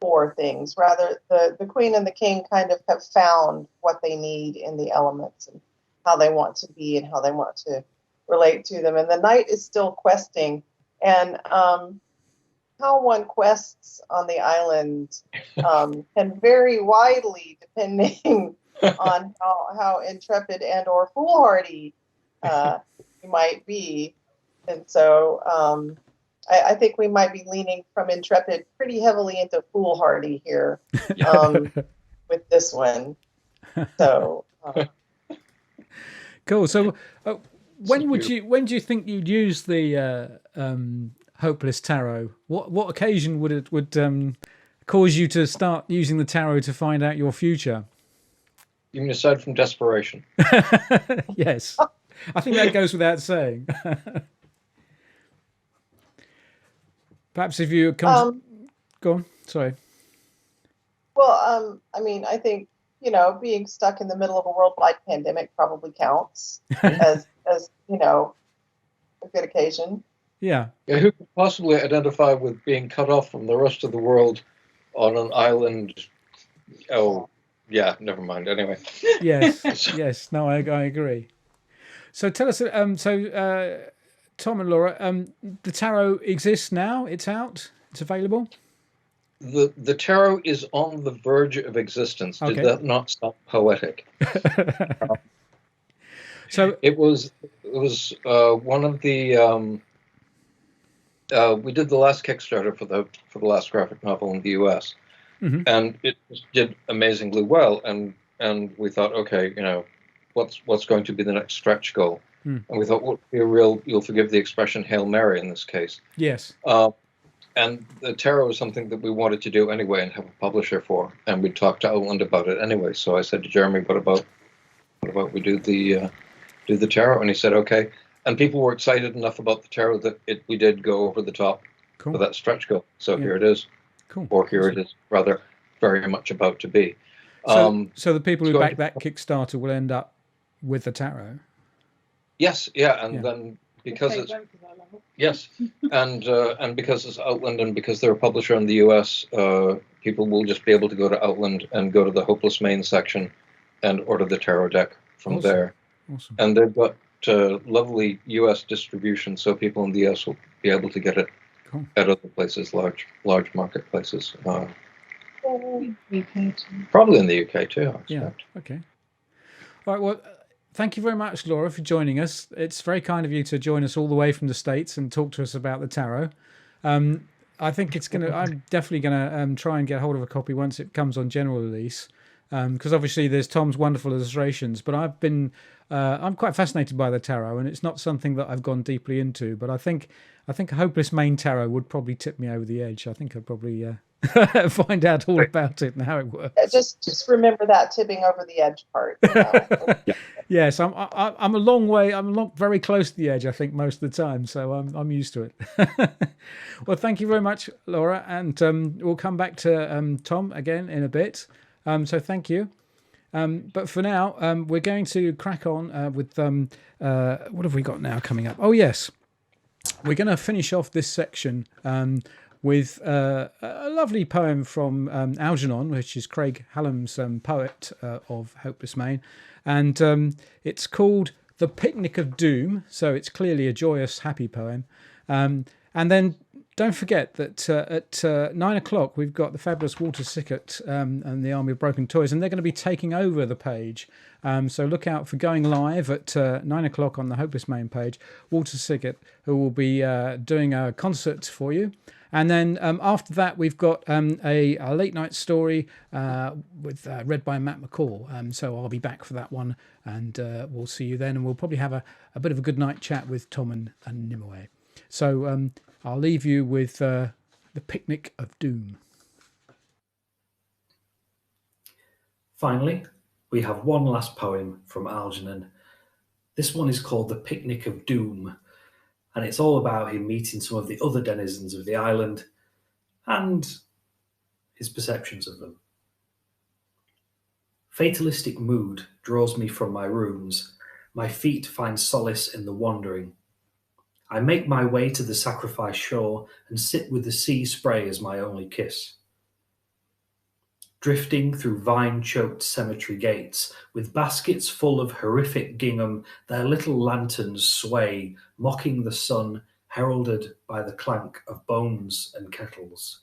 for things. Rather, the queen and the king kind of have found what they need in the elements and how they want to be and how they want to relate to them. And the knight is still questing. And how one quests on the island can vary widely depending on how intrepid and or foolhardy you might be. And so I think we might be leaning from intrepid pretty heavily into foolhardy here with this one. So cool. So when do you think you'd use the Hopeless Tarot? What occasion would it cause you to start using the tarot to find out your future? You mean aside from desperation? Yes, I think that goes without saying. Perhaps if you come, go on. Sorry. Well, I mean, I think being stuck in the middle of a worldwide pandemic probably counts as a good occasion. Yeah. Who could possibly identify with being cut off from the rest of the world on an island? Oh, yeah, never mind. Anyway. Yes, yes. No, I agree. So tell us, Tom and Laura, the tarot exists now? It's out? It's available? The tarot is on the verge of existence. Okay. Did that not sound poetic? So it was one of the we did the last Kickstarter for the last graphic novel in the US, mm-hmm. and it did amazingly well. And we thought, okay, what's going to be the next stretch goal? And we thought, what would be a real, you'll forgive the expression, Hail Mary in this case. Yes. And the tarot was something that we wanted to do anyway and have a publisher for. And we talked to Outland about it anyway. So I said to Jeremy, what about we do the tarot? And he said, okay. And people were excited enough about the tarot that we did go over the top for that stretch goal. So here it is. Cool. Or here it is, rather, very much about to be. So the people who back that Kickstarter will end up with the tarot? Yes, yeah, and then because it's yes, and because it's Outland and because they're a publisher in the US, people will just be able to go to Outland and go to the Hopeless Maine section and order the tarot deck from there. Awesome. And they've got lovely US distribution, so people in the US will be able to get it at other places, large marketplaces. Probably in the UK too. I expect. Okay. All right. Well, thank you very much, Laura, for joining us. It's very kind of you to join us all the way from the States and talk to us about the tarot. I think I'm definitely gonna try and get hold of a copy once it comes on general release, because obviously there's Tom's wonderful illustrations. But I'm quite fascinated by the tarot, and it's not something that I've gone deeply into. But I think a Hopeless Maine tarot would probably tip me over the edge. I think I'd probably find out all about it and how it works. Just remember that tipping over the edge part. Yes, I'm very close to the edge, I think, most of the time, so I'm used to it. Well, thank you very much, Laura, and we'll come back to Tom again in a bit. So thank you. But for now, we're going to crack on with what have we got now coming up? Oh yes, we're going to finish off this section with a lovely poem from Algernon, which is Craig Hallam's poet of Hopeless Maine. And it's called The Picnic of Doom, so it's clearly a joyous, happy poem. And then don't forget that at 9 o'clock we've got the fabulous Walter Sickert and the Army of Broken Toys, and they're going to be taking over the page. So look out for going live at 9 o'clock on the Hopeless Maine page. Walter Sickert, who will be doing a concert for you. And then after that, we've got a late night story with read by Matt McCall. So I'll be back for that one, and we'll see you then. And we'll probably have a bit of a good night chat with Tom and Nimue. So I'll leave you with The Picnic of Doom. Finally, we have one last poem from Algernon. This one is called The Picnic of Doom, and it's all about him meeting some of the other denizens of the island and his perceptions of them. Fatalistic mood draws me from my rooms. My feet find solace in the wandering. I make my way to the sacrifice shore and sit with the sea spray as my only kiss. Drifting through vine-choked cemetery gates, with baskets full of horrific gingham, their little lanterns sway, mocking the sun, heralded by the clank of bones and kettles.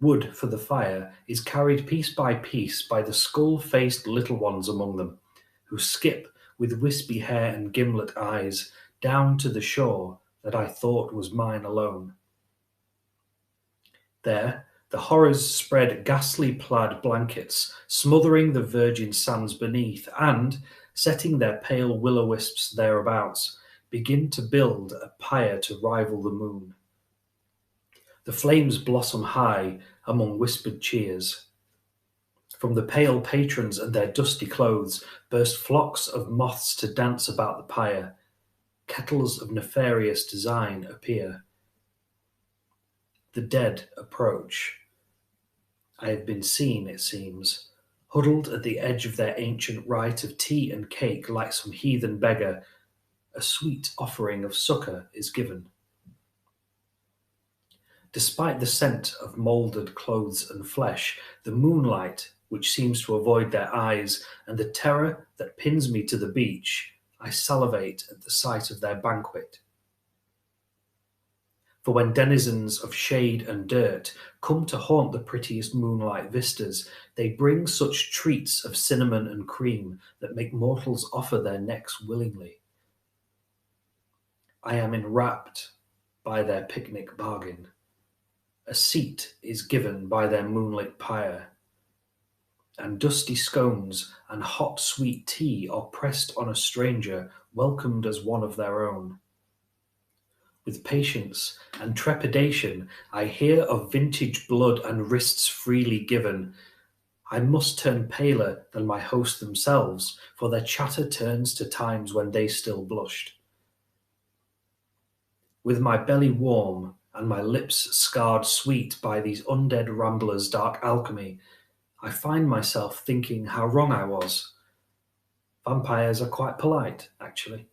Wood for the fire is carried piece by piece by the skull-faced little ones among them, who skip with wispy hair and gimlet eyes down to the shore that I thought was mine alone. There, the horrors spread ghastly plaid blankets, smothering the virgin sands beneath, and, setting their pale will-o'-wisps thereabouts, begin to build a pyre to rival the moon. The flames blossom high among whispered cheers. From the pale patrons and their dusty clothes burst flocks of moths to dance about the pyre. Kettles of nefarious design appear. The dead approach. I have been seen, it seems, huddled at the edge of their ancient rite of tea and cake like some heathen beggar. A sweet offering of succour is given. Despite the scent of mouldered clothes and flesh, the moonlight, which seems to avoid their eyes, and the terror that pins me to the beach, I salivate at the sight of their banquet. For when denizens of shade and dirt come to haunt the prettiest moonlight vistas, they bring such treats of cinnamon and cream that make mortals offer their necks willingly. I am enwrapped by their picnic bargain. A seat is given by their moonlit pyre, and dusty scones and hot sweet tea are pressed on a stranger welcomed as one of their own. With patience and trepidation, I hear of vintage blood and wrists freely given. I must turn paler than my hosts themselves, for their chatter turns to times when they still blushed. With my belly warm and my lips scarred sweet by these undead ramblers' dark alchemy, I find myself thinking how wrong I was. Vampires are quite polite, actually.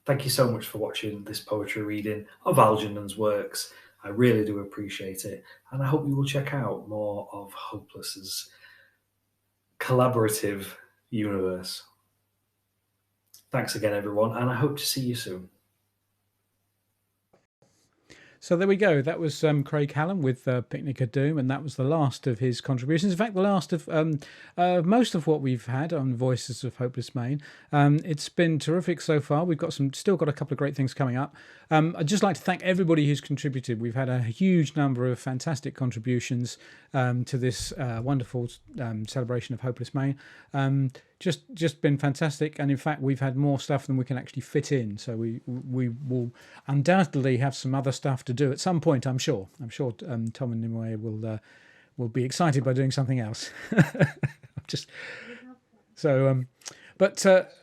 Thank you so much for watching this poetry reading of Algernon's works. I really do appreciate it, and I hope you will check out more of Hopeless's collaborative universe. Thanks again, everyone, and I hope to see you soon. So there we go. That was Craig Hallam with Picnic of Doom, and that was the last of his contributions. In fact, the last of most of what we've had on Voices of Hopeless Maine. It's been terrific so far. We've got still got a couple of great things coming up. I'd just like to thank everybody who's contributed. We've had a huge number of fantastic contributions to this wonderful celebration of Hopeless Maine. Just been fantastic, and in fact we've had more stuff than we can actually fit in, so we will undoubtedly have some other stuff to do at some point. I'm sure Tom and Nimue will be excited by doing something else. But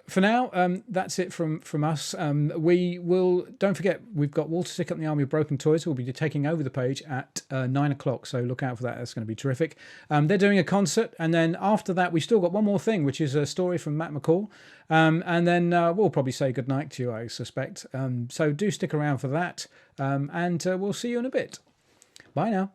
for now, that's it from us. We will, don't forget, we've got Walter Sickert and the Army of Broken Toys who will be taking over the page at 9 o'clock, so look out for that. That's going to be terrific. They're doing a concert, and then after that we've still got one more thing, which is a story from Matt McCall, and then we'll probably say goodnight to you, I suspect. So do stick around for that, and we'll see you in a bit. Bye now.